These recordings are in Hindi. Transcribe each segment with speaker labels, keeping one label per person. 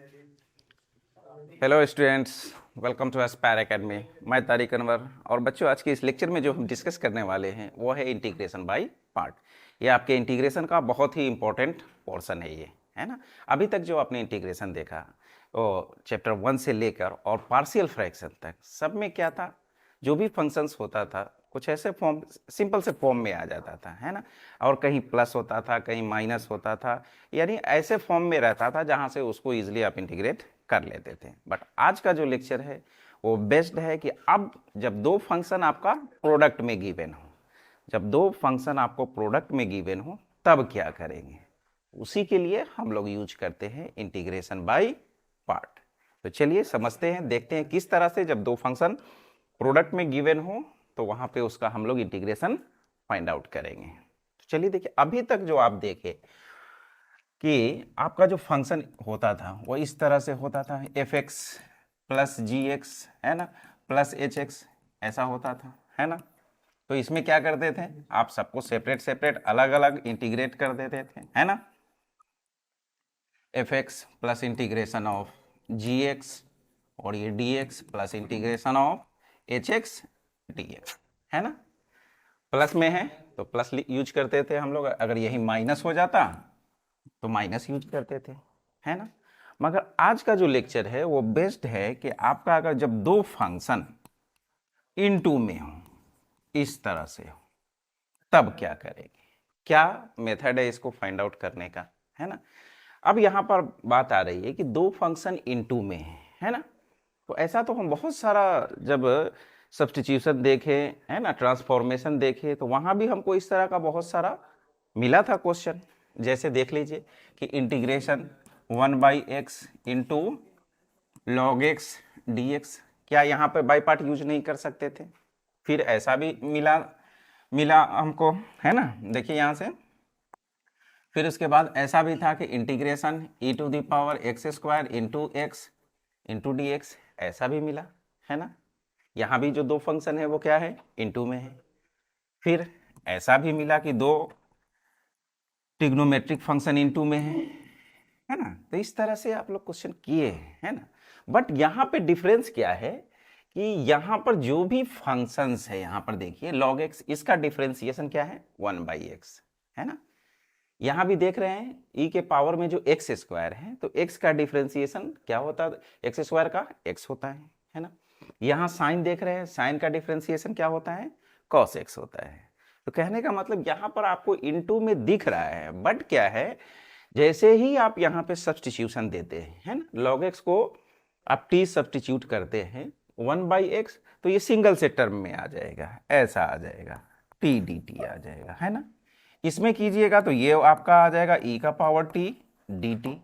Speaker 1: Hello students, welcome to aspire academy. मैं तारिक अनवर। और बच्चों, आज के इस लेक्चर में जो हम डिस्कस करने वाले हैं वो है इंटीग्रेशन बाय पार्ट। ये आपके इंटीग्रेशन का बहुत ही इंपॉर्टेंट पोर्शन है, ये है ना। अभी तक जो आपने इंटीग्रेशन देखा वो चैप्टर 1 से लेकर और पार्शियल फ्रैक्शन तक, सब में क्या था, जो भी फंक्शंस होता था कुछ ऐसे फॉर्म, सिंपल से फॉर्म में आ जाता था, है ना। और कहीं प्लस होता था, कहीं माइनस होता था, यानी ऐसे फॉर्म में रहता था जहाँ से उसको ईजिली आप इंटीग्रेट कर लेते थे। बट आज का जो लेक्चर है वो बेस्ड है कि अब जब दो फंक्शन आपका प्रोडक्ट में गिवन हो, जब दो फंक्शन आपको प्रोडक्ट में गिवन हो तब क्या करेंगे, उसी के लिए हम लोग यूज करते हैं इंटीग्रेशन बाय पार्ट। तो चलिए समझते हैं, देखते हैं किस तरह से जब दो फंक्शन प्रोडक्ट में गिवन हो तो वहां पे उसका हम लोग इंटीग्रेशन फाइंड आउट करेंगे। तो चलिए देखिए, अभी तक जो आप देखे कि आपका जो फंक्शन होता था वो इस तरह से होता था, एफ एक्स प्लस जी एक्स, है ना, प्लस एच एक्स, ऐसा होता था, है ना। तो इसमें क्या करते थे, आप सबको सेपरेट सेपरेट अलग अलग इंटीग्रेट कर देते थे, है ना। F x plus integration of g x, और ये d x plus integration of h x d x, है ना। प्लस में है तो प्लस यूज करते थे हम लोग, अगर यही माइनस हो जाता तो माइनस यूज करते थे, है ना। मगर आज का जो लेक्चर है वो बेस्ट है कि आपका अगर जब दो फंक्शन इनटू में हो, इस तरह से हो, तब क्या करेंगे, क्या मेथड है इसको फाइंड आउट करने का, है ना। अब यहां पर बात आ रही है कि दो फंक्शन इनटू में है ना। तो ऐसा तो हम बहुत सारा जब सब्स्टिट्यूशन देखे, है ना, ट्रांसफॉर्मेशन देखे, तो वहां भी हमको इस तरह का बहुत सारा मिला था क्वेश्चन। जैसे देख लीजिए कि integration 1/x into log x d x, क्या यहाँ पे बाई पार्ट यूज नहीं कर सकते थे। फिर ऐसा भी मिला मिला हमको, है ना। देखिए यहाँ से फिर उसके बाद ऐसा भी था कि integration e to the power x square into x into D x, ऐसा भी मिला, है ना। यहाँ भी जो दो फंक्शन है वो क्या है, इनटू में है। फिर ऐसा भी मिला कि दो ट्रिग्नोमेट्रिक फंक्शन इनटू में है ना। तो इस तरह से आप लोग क्वेश्चन किए हैं, है ना। बट यहाँ पे डिफरेंस क्या है कि यहाँ पर जो भी फंक्शंस है, यहाँ पर देखिए log x, इसका डिफरेंशिएशन क्या है, 1/x, है ना। यहाँ भी देख रहे हैं e के पावर में जो एक्स स्क्वायर है, तो x का डिफरेंशिएशन क्या होता है, एक्स स्क्वायर का x होता है ना। यहाँ साइन देख रहे हैं, साइन का डिफरेंशिएशन क्या होता है, cos x होता है। तो कहने का मतलब यहाँ पर आपको इनटू में दिख रहा है, बट क्या है, जैसे ही आप यहाँ पे सब्स्टिट्यूशन देते हैं, है ना, log x को आप t सब्स्टिट्यूट करते हैं 1/x, तो ये सिंगल से टर्म में आ जाएगा, ऐसा आ जाएगा, t dt आ जाएगा, है ना। इसमें कीजिएगा तो ये आपका आ जाएगा e का पावर t dt।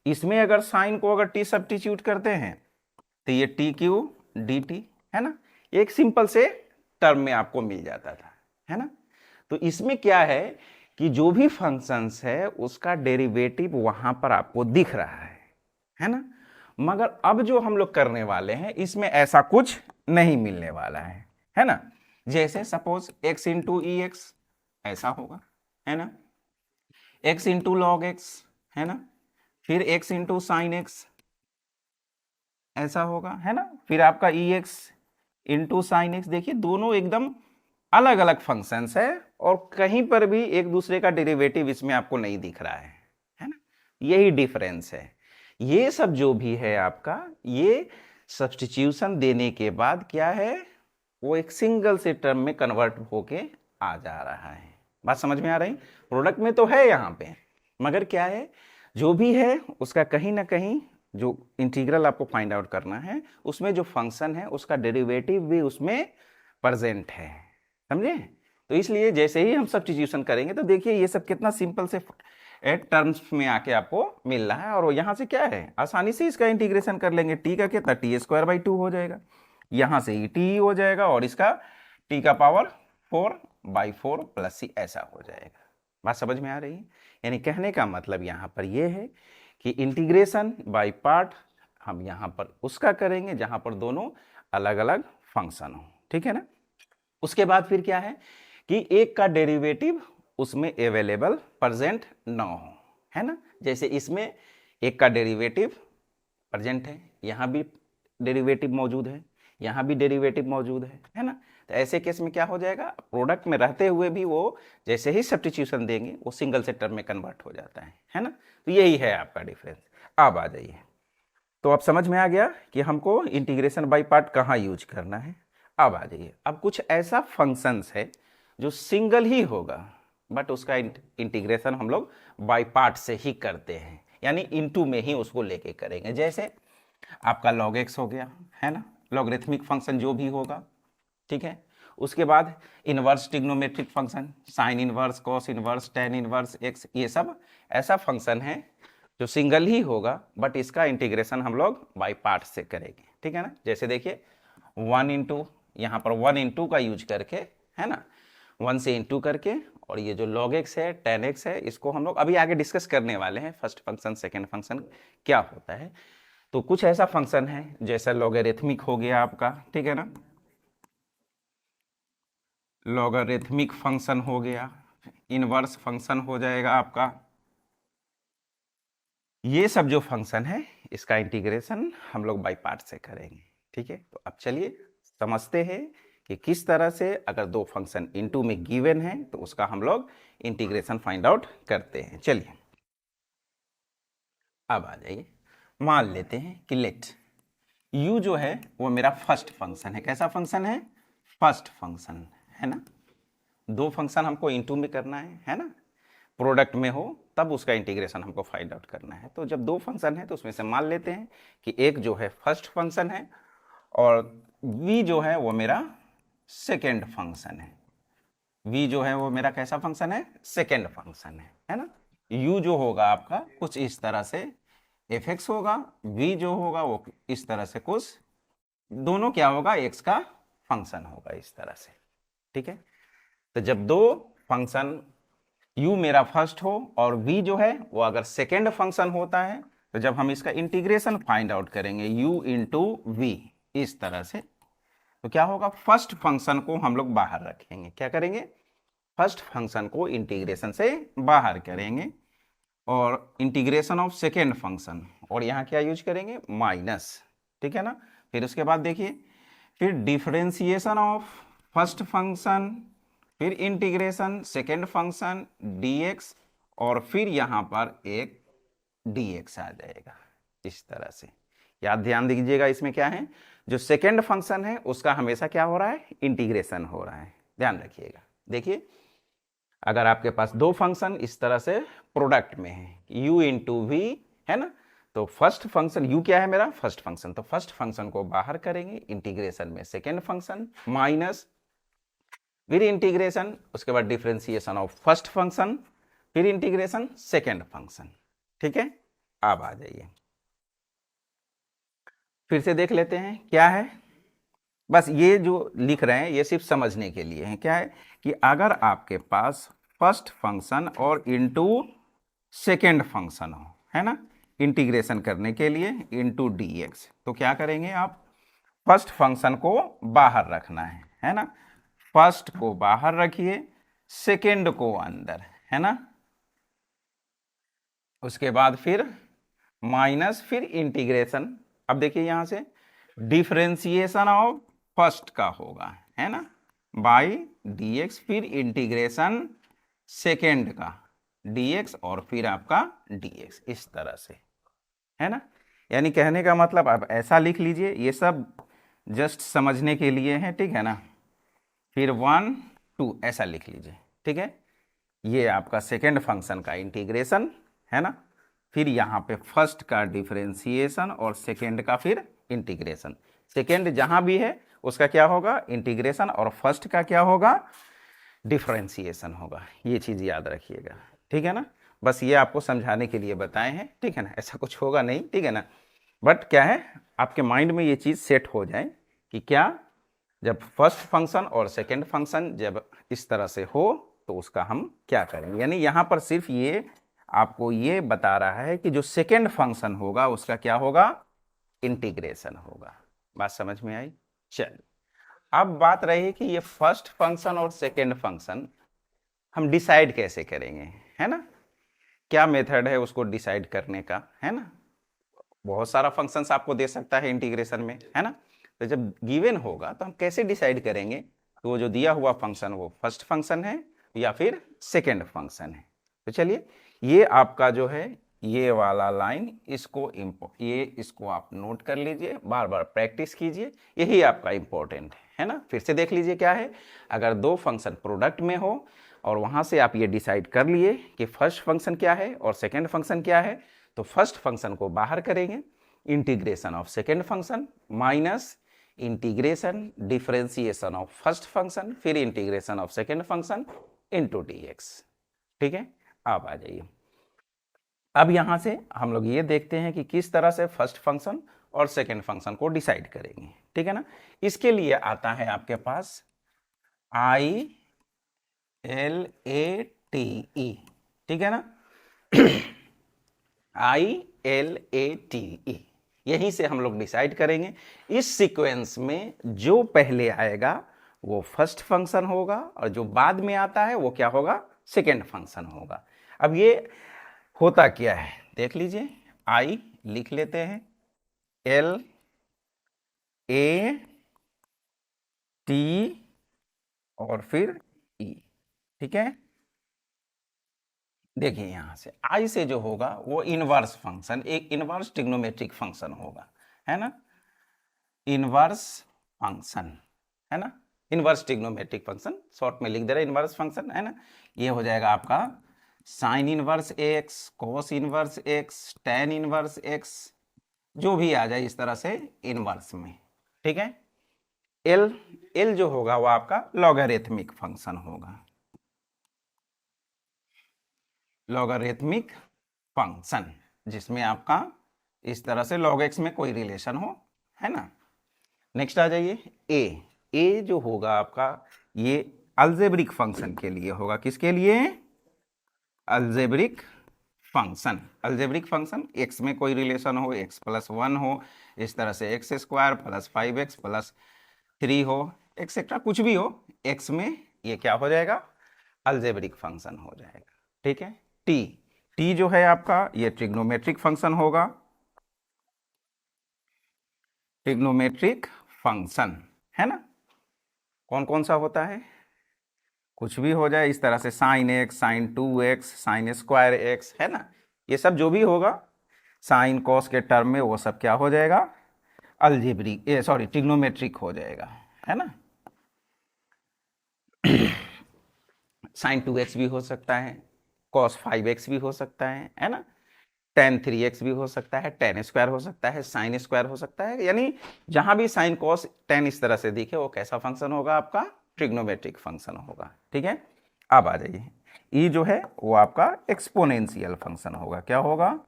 Speaker 1: इसमें अगर साइन को अगर t सब्स्टिट्यूट करते हैं तो ये t क्यू dt, है ना। एक सिंपल से टर्म में आपको मिल जाता था, है ना। तो इसमें क्या है कि जो भी फंक्शंस है उसका डेरिवेटिव वहां पर आपको दिख रहा है ना। मगर अब जो हम लोग करने वाले हैं इसमें ऐसा कुछ नहीं मिलने वाला है ना। जैसे सपोज x इंटू ई एक्स, ऐसा होगा, है ना, x इंटू लॉग एक्स, है ना, फिर x इंटू साइन एक्स, ऐसा होगा, है ना। फिर आपका ई एक्स इंटू साइन एक्स, देखिए दोनों एकदम अलग अलग फंक्शंस है और कहीं पर भी एक दूसरे का डेरिवेटिव इसमें आपको नहीं दिख रहा है ना। यही डिफरेंस है। ये सब जो भी है आपका, ये सब्स्टिट्यूशन देने के बाद क्या है, वो एक सिंगल से टर्म में कन्वर्ट होके आ जा रहा है। बात समझ में आ रही, प्रोडक्ट में तो है यहाँ पे, मगर क्या है, जो भी है उसका कहीं ना कहीं जो इंटीग्रल आपको फाइंड आउट करना है, उसमें जो फंक्शन है उसका डेरिवेटिव भी उसमें प्रेजेंट है, समझे। तो इसलिए जैसे ही हम सब्स्टिट्यूशन करेंगे तो देखिए ये सब कितना सिंपल से टर्म्स में आके आपको मिल रहा है। और यहाँ से क्या है, आसानी से इसका इंटीग्रेशन कर लेंगे, टी का कितना, t² हो जाएगा, यहाँ से ही टी हो जाएगा और इसका t का पावर 4/4 प्लस c, ऐसा हो जाएगा। बात समझ में आ रही है। यानी कहने का मतलब यहाँ पर यह है कि इंटीग्रेशन बाय पार्ट हम यहाँ पर उसका करेंगे जहाँ पर दोनों अलग अलग फंक्शन हो, ठीक है ना। उसके बाद फिर क्या है कि एक का डेरिवेटिव उसमें अवेलेबल प्रेजेंट ना हो, है ना। जैसे इसमें एक का डेरिवेटिव प्रेजेंट है, यहाँ भी डेरिवेटिव मौजूद है, यहाँ भी डेरिवेटिव मौजूद है ना। तो ऐसे केस में क्या हो जाएगा, प्रोडक्ट में रहते हुए भी वो जैसे ही सब्स्टिट्यूशन देंगे वो सिंगल से टर्म में कन्वर्ट हो जाता है ना। तो यही है आपका डिफरेंस। अब आ जाइए, तो अब समझ में आ गया कि हमको इंटीग्रेशन बाय पार्ट कहाँ यूज करना है। अब आ जाइए, अब कुछ ऐसा फंक्शंस है जो सिंगल ही होगा बट उसका इंटीग्रेशन हम लोग बाय पार्ट से ही करते हैं, यानी इनटू में ही उसको लेके करेंगे। जैसे आपका log x हो गया, है ना, लॉगरिथमिक फंक्शन जो भी होगा, ठीक है। उसके बाद inverse trigonometric function, sine inverse, cos inverse, ten inverse x, ये सब ऐसा फंक्शन है जो सिंगल ही होगा बट इसका इंटीग्रेशन हम लोग बाय पार्ट से करेंगे, ठीक है ना। जैसे देखिए 1 इंटू, यहाँ पर 1 इंटू का यूज करके, है ना, 1 से इंटू करके, और ये जो log x है, tan x है, इसको हम लोग अभी आगे डिस्कस करने वाले हैं, फर्स्ट फंक्शन सेकेंड फंक्शन क्या होता है। तो कुछ ऐसा फंक्शन है जैसा लॉगरिथमिक हो गया आपका, ठीक है ना, लॉगरिथमिक फंक्शन हो गया, इनवर्स फंक्शन हो जाएगा आपका, ये सब जो फंक्शन है इसका इंटीग्रेशन हम लोग बाय पार्ट से करेंगे, ठीक है। तो अब चलिए समझते हैं कि किस तरह से अगर दो फंक्शन इनटू में गिवन है तो उसका हम लोग इंटीग्रेशन फाइंड आउट करते हैं। चलिए अब आ जाइए, मान लेते हैं कि लेट u जो है वो मेरा फर्स्ट फंक्शन है। कैसा फंक्शन है, फर्स्ट फंक्शन, है ना। दो फंक्शन हमको इनटू में करना है ना, प्रोडक्ट में हो तब उसका इंटीग्रेशन हमको फाइंड आउट करना है। तो जब दो फंक्शन है तो उसमें से मान लेते हैं कि एक जो है फर्स्ट फंक्शन है और v जो है वो मेरा सेकेंड फंक्शन है। v जो है वो मेरा कैसा फंक्शन है, सेकेंड फंक्शन है ना। u जो होगा आपका कुछ इस तरह से fx होगा, v जो होगा वो इस तरह से कुछ, दोनों क्या होगा, x का फंक्शन होगा इस तरह से, ठीक है। तो जब दो फंक्शन u मेरा फर्स्ट हो और v जो है वो अगर सेकेंड फंक्शन होता है, तो जब हम इसका इंटीग्रेशन फाइंड आउट करेंगे u इंटू वी इस तरह से, तो क्या होगा, फर्स्ट फंक्शन को हम लोग बाहर रखेंगे। क्या करेंगे, फर्स्ट फंक्शन को इंटीग्रेशन से बाहर करेंगे और इंटीग्रेशन ऑफ सेकेंड फंक्शन, और यहाँ क्या यूज करेंगे, माइनस, ठीक है ना। फिर उसके बाद देखिए, फिर डिफरेंशिएशन ऑफ फर्स्ट फंक्शन, फिर इंटीग्रेशन सेकेंड फंक्शन dx, और फिर यहाँ पर एक dx आ जाएगा इस तरह से। याद ध्यान दीजिएगा, इसमें क्या है, जो सेकेंड फंक्शन है उसका हमेशा क्या हो रहा है, इंटीग्रेशन हो रहा है, ध्यान रखिएगा। देखिए अगर आपके पास दो फंक्शन इस तरह से प्रोडक्ट में है u इंटू वी, है ना, तो फर्स्ट फंक्शन u क्या है मेरा, फर्स्ट फंक्शन, तो फर्स्ट फंक्शन को बाहर करेंगे इंटीग्रेशन में सेकेंड फंक्शन माइनस, फिर इंटीग्रेशन, उसके बाद डिफरेंशिएशन ऑफ फर्स्ट फंक्शन, फिर इंटीग्रेशन सेकेंड फंक्शन, ठीक है। अब आ जाइए फिर से देख लेते हैं क्या है। बस ये जो लिख रहे हैं ये सिर्फ समझने के लिए है। क्या है कि अगर आपके पास फर्स्ट फंक्शन और इनटू सेकेंड फंक्शन हो, है ना, इंटीग्रेशन करने के लिए इनटू dx, तो क्या करेंगे आप, फर्स्ट फंक्शन को बाहर रखना है ना, फर्स्ट को बाहर रखिए, सेकेंड को अंदर, है ना, उसके बाद फिर माइनस, फिर इंटीग्रेशन। अब देखिए यहां से डिफरेंशिएशन ऑफ फर्स्ट का होगा, है ना, बाय dx, फिर इंटीग्रेशन सेकेंड का dx, और फिर आपका dx इस तरह से, है ना। यानी कहने का मतलब आप ऐसा लिख लीजिए, ये सब जस्ट समझने के लिए है, ठीक है ना। फिर 1 2 ऐसा लिख लीजिए, ठीक है। ये आपका सेकेंड फंक्शन का इंटीग्रेशन, है ना, फिर यहाँ पे फर्स्ट का डिफरेंशिएशन और सेकेंड का फिर इंटीग्रेशन। सेकेंड जहाँ भी है उसका क्या होगा, इंटीग्रेशन, और फर्स्ट का क्या होगा, डिफरेंशिएशन होगा। ये चीज़ याद रखिएगा, ठीक है ना। बस ये आपको समझाने के लिए बताए हैं, ठीक है ना, ऐसा कुछ होगा नहीं, ठीक है ना। बट क्या है, आपके माइंड में ये चीज़ सेट हो जाए कि क्या, जब फर्स्ट फंक्शन और सेकेंड फंक्शन जब इस तरह से हो तो उसका हम क्या करेंगे। यानी यहाँ पर सिर्फ ये आपको ये बता रहा है कि जो सेकेंड फंक्शन होगा उसका क्या होगा, इंटीग्रेशन होगा। बात समझ में आई। चलिए अब बात रही कि ये फर्स्ट फंक्शन और सेकेंड फंक्शन हम डिसाइड कैसे करेंगे, है ना, क्या मेथड है उसको डिसाइड करने का, है ना। बहुत सारा फंक्शंस आपको दे सकता है इंटीग्रेशन में, है ना। तो जब गिवन होगा तो हम कैसे डिसाइड करेंगे कि वो जो दिया हुआ फंक्शन वो फर्स्ट फंक्शन है या फिर सेकेंड फंक्शन है। तो चलिए ये आपका जो है ये वाला लाइन इसको आप नोट कर लीजिए, बार बार प्रैक्टिस कीजिए, यही आपका इंपॉर्टेंट है ना। फिर से देख लीजिए क्या है, अगर दो फंक्शन प्रोडक्ट में हो और वहां से आप ये डिसाइड कर लिए कि फर्स्ट फंक्शन क्या है और सेकेंड फंक्शन क्या है, तो फर्स्ट फंक्शन को बाहर करेंगे, integration of second function minus integration differentiation of first function, फिर integration of second function into dx। ठीक है, अब आ जाइए। अब यहां से हम लोग ये देखते हैं कि किस तरह से फर्स्ट फंक्शन और सेकेंड फंक्शन को डिसाइड करेंगे। ठीक है ना, इसके लिए आता है आपके पास ILATE, ठीक है ना ILATE, यहीं से हम लोग डिसाइड करेंगे। इस सीक्वेंस में जो पहले आएगा वो फर्स्ट फंक्शन होगा और जो बाद में आता है वो क्या होगा, सेकेंड फंक्शन होगा। अब ये होता क्या है देख लीजिए, I लिख लेते हैं LAT और फिर E। ठीक है, देखिए यहां से I से जो होगा वो इनवर्स फंक्शन, एक इनवर्स ट्रिग्नोमेट्रिक फंक्शन होगा, है ना, इनवर्स फंक्शन, है ना, इनवर्स ट्रिग्नोमेट्रिक फंक्शन, शॉर्ट में लिख दे रहे इनवर्स फंक्शन, है ना। ये हो जाएगा आपका sine inverse x, cos inverse x, ten inverse x, जो भी आ जाए इस तरह से इनवर्स में। ठीक है, एल जो होगा वो आपका लॉगरिथमिक फंक्शन होगा, लॉगरिथमिक फंक्शन जिसमें आपका इस तरह से log x में कोई रिलेशन हो, है ना। नेक्स्ट आ जाइए ए जो होगा आपका ये अलजेब्रिक फंक्शन के लिए होगा, किसके लिए, algebraic function. Algebraic function x में कोई रिलेशन हो, x + 1 हो, इस तरह से x² + 5x + 3 हो, एक्सेट्रा कुछ भी हो, x में ये क्या हो जाएगा, अलजेब्रिक फंक्शन हो जाएगा। ठीक है, टी जो है आपका ये ट्रिग्नोमेट्रिक फंक्शन होगा, ट्रिग्नोमेट्रिक फंक्शन, है ना। कौन कौन सा होता है, कुछ भी हो जाए, इस तरह से sin x, sin 2x, sin square x, है ना, ये सब जो भी होगा साइन कॉस के टर्म में वो सब क्या हो जाएगा, अलजेब्रिक ट्रिग्नोमेट्रिक हो जाएगा, है ना। sin 2x भी हो सकता है, cos 5x भी हो सकता है ना, tan 3x भी हो सकता है, tan स्क्वायर हो सकता है, sin स्क्वायर हो सकता है, यानी जहां भी sin cos tan इस तरह से दिखे वो कैसा फंक्शन होगा, आपका ट्रिग्नोमेट्रिक फंक्शन होगा। ठीक है, अब आ जाइए, ई जो है वो आपका एक्सपोनेंशियल फंक्शन होगा, क्या होगा,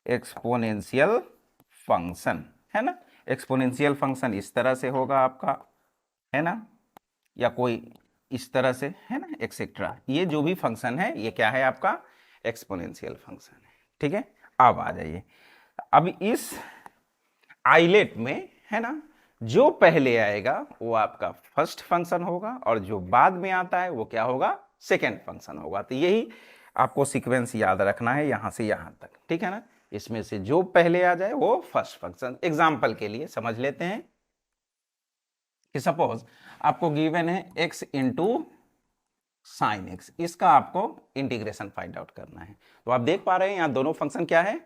Speaker 1: एक्सपोनेंशियल फंक्शन, है ना। एक्सपोनेंशियल फंक्शन इस तरह से होगा आपका, है ना, या कोई इस तरह से, है ना, एक्सेट्रा, ये जो भी फंक्शन है ये क्या है आपका एक्सपोनेंशियल फंक्शन है। ठीक है, अब आ जाइए, अब इस आइलेट में, है ना, जो पहले आएगा वो आपका फर्स्ट फंक्शन होगा और जो बाद में आता है वो क्या होगा, सेकेंड फंक्शन होगा। तो यही आपको सीक्वेंस याद रखना है यहां से यहां तक। ठीक है ना, इसमें से जो पहले आ जाए वो फर्स्ट फंक्शन। एग्जाम्पल के लिए समझ लेते हैं कि सपोज आपको गिवन है x इंटू साइन एक्स, इसका आपको इंटीग्रेशन फाइंड आउट करना है। तो आप देख पा रहे हैं यहाँ दोनों फंक्शन क्या है,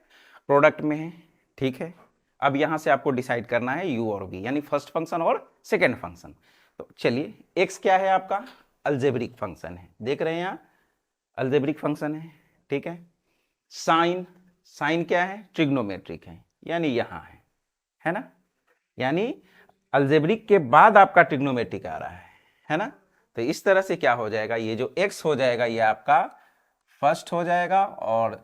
Speaker 1: प्रोडक्ट में है। ठीक है, अब यहां से आपको डिसाइड करना है u और v, यानी फर्स्ट फंक्शन और सेकेंड फंक्शन। तो चलिए x क्या है आपका, अलजेब्रिक फंक्शन है, देख रहे हैं यहाँ अलजेब्रिक फंक्शन है। ठीक है, साइन क्या है, ट्रिग्नोमेट्रिक है, यानी यहां है ना, यानी अलजेब्रिक के बाद आपका ट्रिग्नोमेट्रिक आ रहा है ना। तो इस तरह से क्या हो जाएगा, ये जो x हो जाएगा ये आपका फर्स्ट हो जाएगा और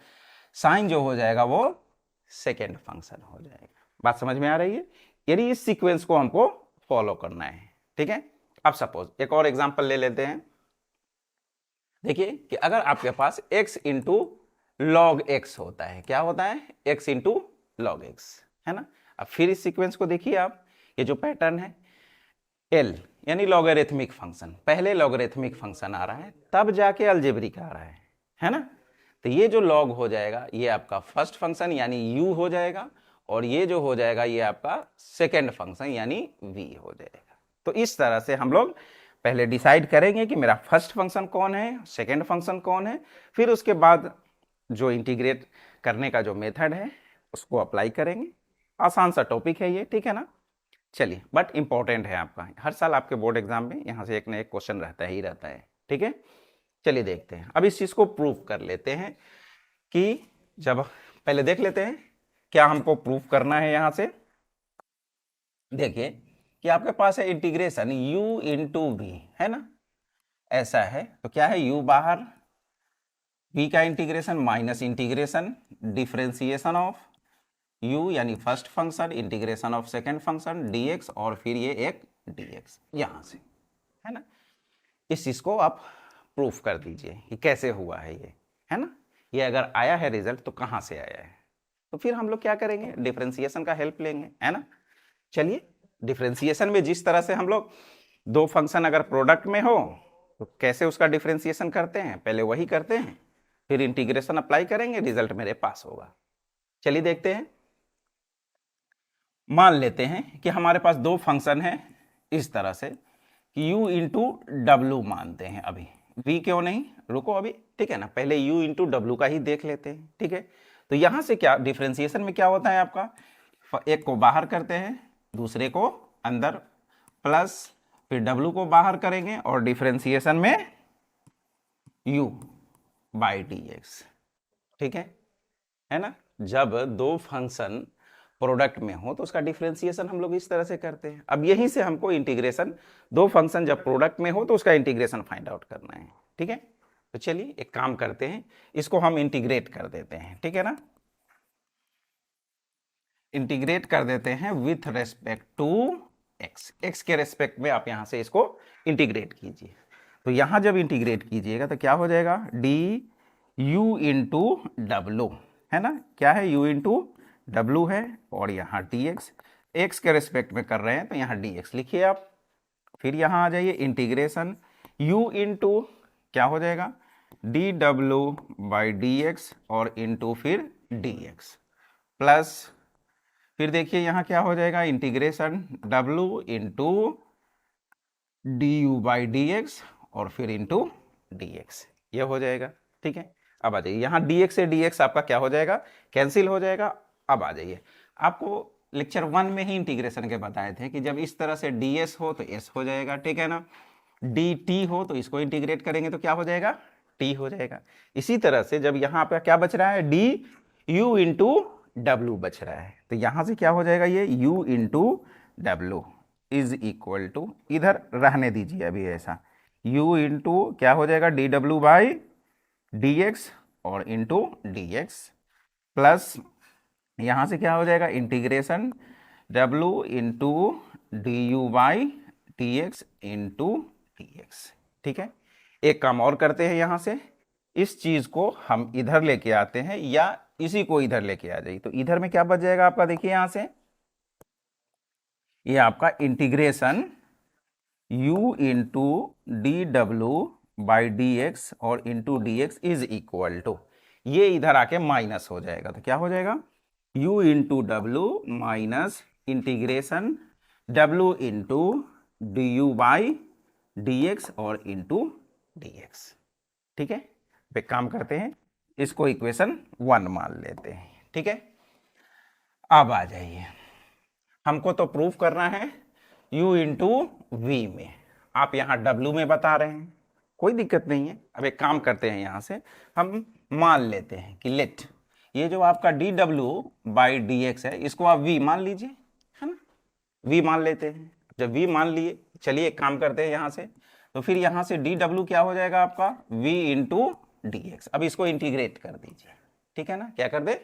Speaker 1: साइन जो हो जाएगा वो सेकेंड फंक्शन हो जाएगा। बात समझ में आ रही है, यानी इस सीक्वेंस को हमको फॉलो करना है। ठीक है, अब सपोज एक और एग्जांपल ले लेते हैं। देखिए कि अगर आपके पास x इंटू लॉग एक्स होता है, क्या होता है, x इंटू लॉग एक्स, है ना। अब फिर इस सीक्वेंस को देखिए आप, ये जो पैटर्न है L यानी लॉगरिथमिक फंक्शन, पहले लॉगरिथमिक फंक्शन आ रहा है तब जाके अलजेब्रिक आ रहा है ना। तो ये जो लॉग हो जाएगा ये आपका फर्स्ट फंक्शन यानी u हो जाएगा और ये जो हो जाएगा ये आपका सेकेंड फंक्शन यानी v हो जाएगा। तो इस तरह से हम लोग पहले डिसाइड करेंगे कि मेरा फर्स्ट फंक्शन कौन है, सेकेंड फंक्शन कौन है, फिर उसके बाद जो इंटीग्रेट करने का जो मेथड है उसको अप्लाई करेंगे। आसान सा टॉपिक है ये, ठीक है ना। चलिए, बट इंपॉर्टेंट है आपका, हर साल आपके बोर्ड एग्जाम में यहाँ से एक ना एक क्वेश्चन रहता ही रहता है, ठीक है। चलिए देखते हैं, अब इस चीज को प्रूव कर लेते हैं कि जब पहले देख लेते हैं क्या हमको प्रूव करना है। यहां से देखिए कि आपके पास है इंटीग्रेशन u इंटू वी, है ना, ऐसा है। तो क्या है u बाहर, v का integration minus integration differentiation of u यानी first function integration of second function dx और फिर ये एक dx यहां से, है ना। इस चीज को आप प्रूफ कर दीजिए कि कैसे हुआ है ये, है ना। ये अगर आया है रिजल्ट तो कहां से आया है, तो फिर हम लोग क्या करेंगे, डिफरेंशिएशन का हेल्प लेंगे, है ना। चलिए, डिफरेंशिएशन में जिस तरह से हम लोग दो फंक्शन अगर प्रोडक्ट में हो तो कैसे उसका डिफरेंशिएशन करते हैं, पहले वही करते हैं, फिर इंटीग्रेशन अप्लाई करेंगे, रिजल्ट मेरे पास होगा। चलिए देखते हैं। मान लेते हैं कि हमारे पास दो फंक्शन है इस तरह से कि u इंटू डब्लू मानते हैं, अभी v क्यों नहीं, रुको अभी, ठीक है ना, पहले u इंटू डब्लू का ही देख लेते हैं, ठीक है। तो यहां से क्या डिफरेंशिएशन में क्या होता है आपका, एक को बाहर करते हैं दूसरे को अंदर, प्लस फिर w को बाहर करेंगे और डिफरेंशिएशन में u बाई dx, ठीक है ना। जब दो फंक्शन प्रोडक्ट में हो तो उसका डिफरेंशिएशन हम लोग इस तरह से करते हैं। अब यहीं से हमको इंटीग्रेशन, दो फंक्शन जब प्रोडक्ट में हो तो उसका इंटीग्रेशन फाइंड आउट करना है, ठीक है। तो चलिए एक काम करते हैं, इसको हम इंटीग्रेट कर देते हैं, ठीक है ना। इंटीग्रेट कर देते हैं with respect to x, x के रेस्पेक्ट में आप यहां से इसको इंटीग्रेट कीजिए। तो यहां जब इंटीग्रेट कीजिएगा तो क्या हो जाएगा, डी यू इंटू डब्लू, है ना, क्या है u इंटू डब्लू है, और यहाँ dx, x के रेस्पेक्ट में कर रहे हैं तो यहाँ dx लिखिए आप। फिर यहाँ आ जाइए इंटीग्रेशन u इंटू क्या हो जाएगा, D W by D x और इंटू फिर dx, प्लस फिर देखिए यहाँ क्या हो जाएगा, integration w into D you by D x और फिर इंटू dx, ये हो जाएगा, ठीक है। अब आ जाइए यहाँ dx से dx आपका क्या हो जाएगा, कैंसिल हो जाएगा। अब आ जाइए, आपको लेक्चर 1 में ही इंटीग्रेशन के बताए थे कि जब इस तरह से ds हो तो s हो जाएगा, ठीक है ना, dt हो तो इसको इंटीग्रेट करेंगे तो क्या हो जाएगा, t हो जाएगा। इसी तरह से जब यहाँ आपका क्या बच रहा है, डी यू इंटू डब्लू बच रहा है, तो यहाँ से क्या हो जाएगा, ये u इंटू डब्लू इज इक्वल टू, इधर रहने दीजिए अभी ऐसा, u इंटू क्या हो जाएगा, D W by D x और इंटू डी एक्स, प्लस यहाँ से क्या हो जाएगा, integration w into D you by D x into D x, ठीक है। एक काम और करते हैं, यहाँ से इस चीज को हम इधर लेके आते हैं या इसी को इधर लेके आ जाइए, तो इधर में क्या बच जाएगा आपका, देखिए यहाँ से ये आपका integration u into D W by D x और into D X is equal to, ये इधर आके माइनस हो जाएगा, तो क्या हो जाएगा, u into W minus integration w into D you by D x और इंटू डी एक्स, ठीक है। एक काम करते हैं, इसको इक्वेशन 1 मान लेते हैं, ठीक है। अब आ जाइए, हमको तो प्रूफ करना है u इंटू वी में, आप यहाँ w में बता रहे हैं, कोई दिक्कत नहीं है। अब एक काम करते हैं, यहाँ से हम मान लेते हैं कि लेट ये जो आपका D W by D x है इसको आप v मान लीजिए, है ना, v मान लेते हैं। जब v मान लिए, चलिए एक काम करते हैं यहाँ से, तो फिर यहाँ से डी डब्ल्यू क्या हो जाएगा आपका, v इंटू डी एक्स। अब इसको इंटीग्रेट कर दीजिए, ठीक है ना, क्या कर दे,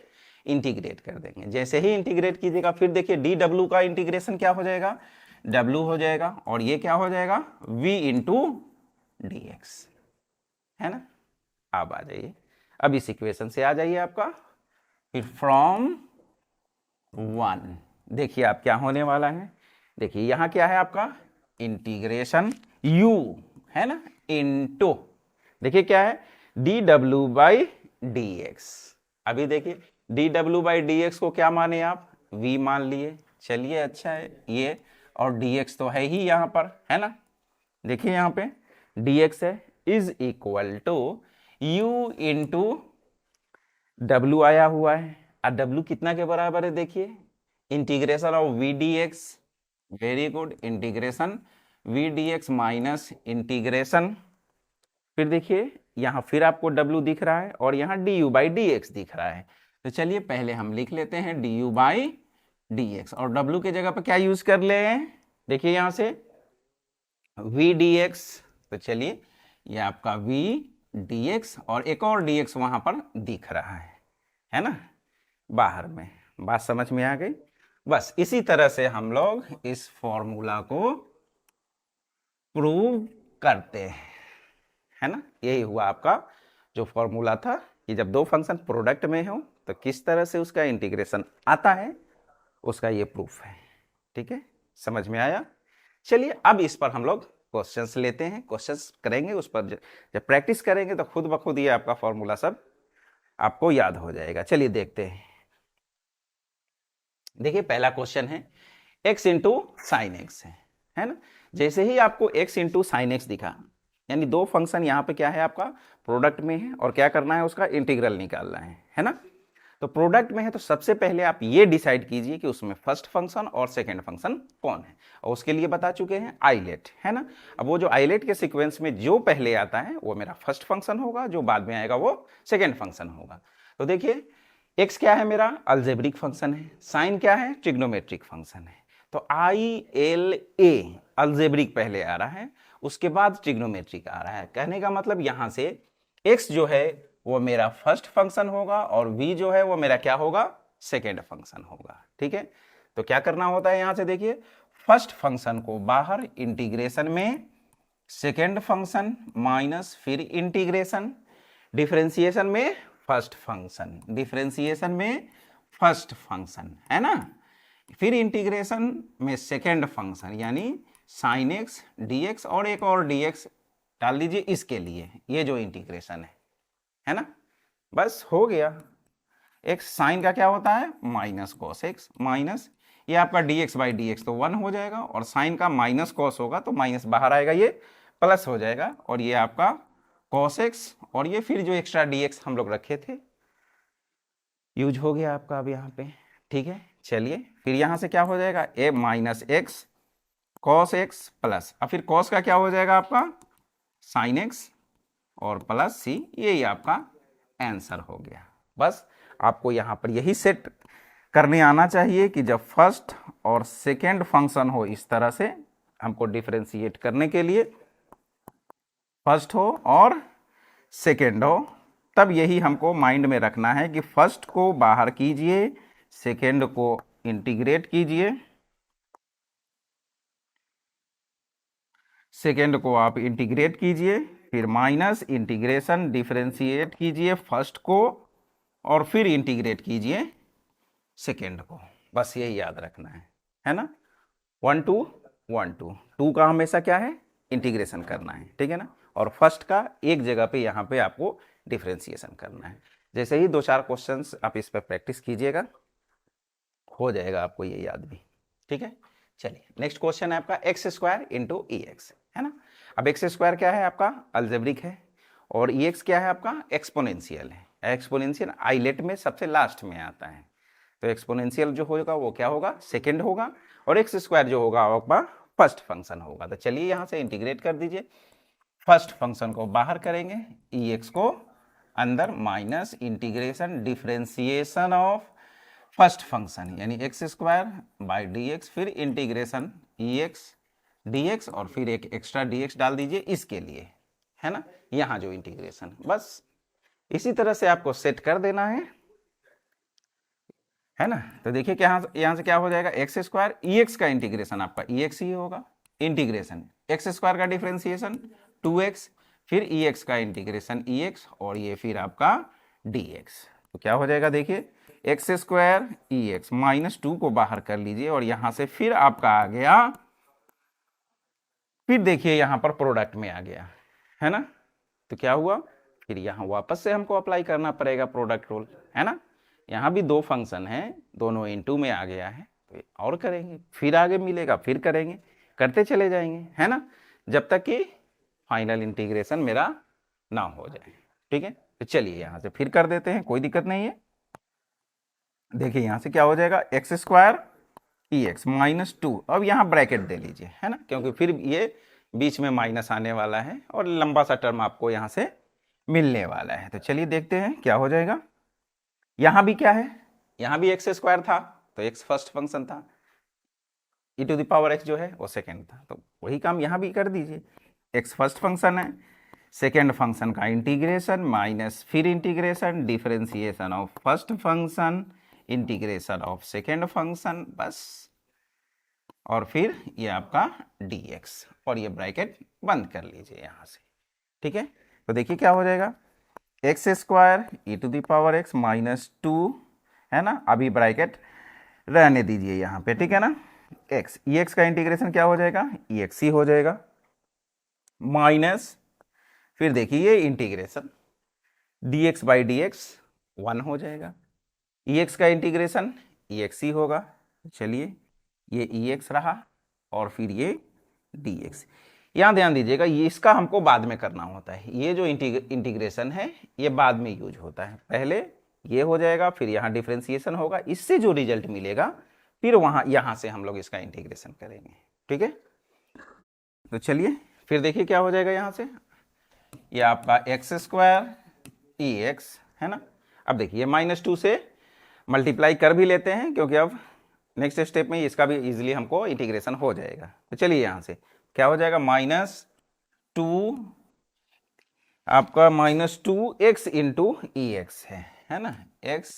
Speaker 1: इंटीग्रेट कर देंगे। जैसे ही इंटीग्रेट कीजिएगा फिर देखिए डी डब्ल्यू का इंटीग्रेशन क्या हो जाएगा, w हो जाएगा और ये क्या हो जाएगा, v इंटू डी एक्स, है ना। अब आ जाइए, अब इस इक्वेशन से आ जाइए आपका, फिर फ्रॉम 1 देखिए आप क्या होने वाला है, देखिए यहाँ क्या है आपका इंटीग्रेशन u, है ना, इनटू देखिए क्या है D W by D x. अभी देखिए D W by D x को क्या माने आप, v मान लिए, चलिए अच्छा है ये, और dx तो है ही यहाँ पर, है ना। देखिए यहाँ पे dx है is equal to u into डब्ल्यू आया हुआ है, और डब्ल्यू कितना के बराबर है, देखिए integration of v d x, very good, integration v d x minus integration, फिर देखिए यहाँ फिर आपको डब्ल्यू दिख रहा है और यहाँ D you by D x दिख रहा है। तो चलिए पहले हम लिख लेते हैं D you by D x, और डब्ल्यू के जगह पर क्या यूज कर ले हैं, देखिए यहाँ से वी डी एक्स, तो चलिए ये आपका वी डी एक्स और एक और डी एक्स वहां पर दिख रहा है ना, बाहर में। बात समझ में आ गई। बस इसी तरह से हम लोग इस फॉर्मूला को प्रूव करते हैं, है ना। यही हुआ आपका जो फॉर्मूला था कि जब दो फंक्शन प्रोडक्ट में हो तो किस तरह से उसका इंटीग्रेशन आता है, उसका ये प्रूफ है। ठीक है, समझ में आया। चलिए अब इस पर हम लोग क्वेश्चंस लेते हैं, क्वेश्चंस करेंगे, उस पर जब प्रैक्टिस करेंगे तो खुद ब खुद ये आपका फॉर्मूला सब आपको याद हो जाएगा। चलिए देखते हैं। देखिए पहला क्वेश्चन है x इंटू साइन एक्स है ना। जैसे ही आपको x इंटू साइन एक्स दिखा, यानी दो फंक्शन यहाँ पे क्या है आपका प्रोडक्ट में है और क्या करना है, उसका इंटीग्रल निकालना है ना। तो प्रोडक्ट में है तो सबसे पहले आप ये डिसाइड कीजिए कि उसमें फर्स्ट फंक्शन और सेकंड फंक्शन कौन है, और उसके लिए बता चुके हैं आइलेट, है ना। अब वो जो आइलेट के सीक्वेंस में जो पहले आता है वो मेरा फर्स्ट फंक्शन होगा, जो बाद में आएगा वो सेकंड फंक्शन होगा। तो देखिए x क्या है मेरा अलजेब्रिक फंक्शन है, साइन क्या है ट्रिग्नोमेट्रिक फंक्शन है। तो आई एल ए अलजेब्रिक पहले आ रहा है, उसके बाद ट्रिग्नोमेट्रिक आ रहा है। कहने का मतलब यहां से x जो है वो मेरा फर्स्ट फंक्शन होगा और v जो है वो मेरा क्या होगा, सेकेंड फंक्शन होगा। ठीक है, तो क्या करना होता है, यहां से देखिए फर्स्ट फंक्शन को बाहर इंटीग्रेशन में, सेकेंड फंक्शन माइनस फिर इंटीग्रेशन, डिफरेंशिएशन में फर्स्ट फंक्शन, डिफरेंशिएशन में फर्स्ट फंक्शन, है ना, फिर इंटीग्रेशन में सेकेंड फंक्शन यानी साइन एक्स डी एक्स और एक और डी एक्स डाल दीजिए इसके लिए, ये जो इंटीग्रेशन है ना। बस हो गया। एक्स साइन का क्या होता है माइनस कॉस एक्स, माइनस ये आपका D x by D x तो 1 हो जाएगा, और साइन का माइनस कॉस होगा तो माइनस बाहर आएगा, ये प्लस हो जाएगा, और ये आपका कॉस एक्स, और ये फिर जो एक्स्ट्रा डी एक्स हम लोग रखे थे यूज हो गया आपका अब यहाँ पे। ठीक है, चलिए फिर यहाँ से क्या हो जाएगा a minus x cos x plus, अब फिर कॉस का क्या हो जाएगा आपका साइन एक्स और प्लस सी, यही आपका आंसर हो गया। बस आपको यहाँ पर यही सेट करने आना चाहिए कि जब फर्स्ट और सेकेंड फंक्शन हो इस तरह से हमको डिफरेंशिएट करने के लिए, फर्स्ट हो और सेकेंड हो, तब यही हमको माइंड में रखना है कि फर्स्ट को बाहर कीजिए, सेकेंड को इंटीग्रेट कीजिए, सेकेंड को आप इंटीग्रेट कीजिए, फिर माइनस इंटीग्रेशन डिफरेंशिएट कीजिए फर्स्ट को, और फिर इंटीग्रेट कीजिए सेकेंड को। बस यही याद रखना है ना। 1 2 1 2 2 का हमेशा क्या है इंटीग्रेशन करना है, ठीक है ना, और फर्स्ट का एक जगह पे यहाँ पे आपको डिफरेंशिएशन करना है। जैसे ही 2-4 क्वेश्चंस आप इस पर प्रैक्टिस कीजिएगा, हो जाएगा आपको ये याद भी। ठीक है, चलिए नेक्स्ट क्वेश्चन है आपका एक्स स्क्वायर इंटू ई एक्स, है ना। अब एक्स स्क्वायर क्या है आपका अलजेब्रिक है, और ई एक्स क्या है आपका एक्सपोनेंशियल है। एक्सपोनेंशियल आइलेट में सबसे लास्ट में आता है, तो एक्सपोनेंशियल जो होगा वो क्या होगा सेकेंड होगा, और एक्स स्क्वायर जो होगा वो आपका फर्स्ट फंक्शन होगा। तो चलिए यहाँ से इंटीग्रेट कर दीजिए, फर्स्ट फंक्शन को बाहर करेंगे, ई एक्स को अंदर, minus integration differentiation of first function यानी x square by D x, फिर integration e x d x, और फिर एक एक्स्ट्रा डी एक्स डाल दीजिए इसके लिए, है ना, यहाँ जो इंटीग्रेशन। बस इसी तरह से आपको सेट कर देना है ना। तो देखिए क्या यहाँ से क्या हो जाएगा एक्स स्क्वायर ई एक्स का इंटीग्रेशन आपका ई एक्स ही होगा, इंटीग्रेशन एक्स स्क्वायर का डिफरेंशिएशन 2x, फिर ई एक्स का इंटीग्रेशन ई एक्स, और ये फिर आपका डी एक्स। तो क्या हो जाएगा देखिए एक्स स्क्वायर ई एक्स माइनस 2 को बाहर कर लीजिए, और यहां से फिर आपका आ गया, फिर देखिए यहां पर प्रोडक्ट में आ गया, है ना। तो क्या हुआ फिर यहां वापस से हमको अप्लाई करना पड़ेगा प्रोडक्ट रूल, है ना। यहाँ भी दो फंक्शन हैं, दोनों इनटू में आ गया है, तो और करेंगे, फिर आगे मिलेगा, फिर करेंगे, करते चले जाएंगे, है ना, जब तक कि फाइनल इंटीग्रेशन मेरा ना हो जाए। ठीक है, तो चलिए यहाँ से फिर कर देते हैं, कोई दिक्कत नहीं है। देखिए यहाँ से क्या हो जाएगा, एक्स स्क्वायर ई एक्स माइनस 2, अब यहाँ ब्रैकेट दे लीजिए, है ना, क्योंकि फिर ये बीच में माइनस आने वाला है और लंबा सा टर्म आपको यहाँ से मिलने वाला है। तो चलिए देखते हैं क्या हो जाएगा। यहाँ भी क्या है, यहाँ भी एक्स स्क्वायर था, तो एक्स फर्स्ट फंक्शन था, ई टू द पावर एक्स जो है वो सेकेंड था, तो वही काम यहाँ भी कर दीजिए। एक्स फर्स्ट फंक्शन है, सेकेंड फंक्शन का इंटीग्रेशन माइनस फिर integration differentiation of first function integration of second function, बस, और फिर ये आपका dx, और ये ब्रैकेट बंद कर लीजिए यहाँ से। ठीक है, तो देखिए क्या हो जाएगा, x square e to the power x minus 2, है ना, अभी ब्रैकेट रहने दीजिए यहाँ पे, ठीक है ना, एक्स ई एक्स का इंटीग्रेशन क्या हो जाएगा, ई एक्स ही हो जाएगा, माइनस फिर देखिए ये integration dx by D x 1 हो जाएगा, ई एक्स का इंटीग्रेशन ई एक्स ही होगा, चलिए ये ई एक्स रहा और फिर ये डी एक्स। यहाँ ध्यान दीजिएगा, ये इसका हमको बाद में करना होता है, ये जो इंटीग्रेशन है ये बाद में यूज होता है, पहले ये हो जाएगा, फिर यहाँ डिफरेंशिएशन होगा, इससे जो रिजल्ट मिलेगा फिर वहाँ यहाँ से हम लोग इसका इंटीग्रेशन करेंगे। ठीक है, तो चलिए फिर देखिए क्या हो जाएगा यहाँ से, ये आपका एक्स स्क्वायर ई एक्स, है ना, अब देखिए -2 से मल्टीप्लाई कर भी लेते हैं, क्योंकि अब नेक्स्ट स्टेप में इसका भी इजीली हमको इंटीग्रेशन हो जाएगा। तो चलिए यहाँ से क्या हो जाएगा, -2 आपका -2x इंटू ई एक्स है ना, x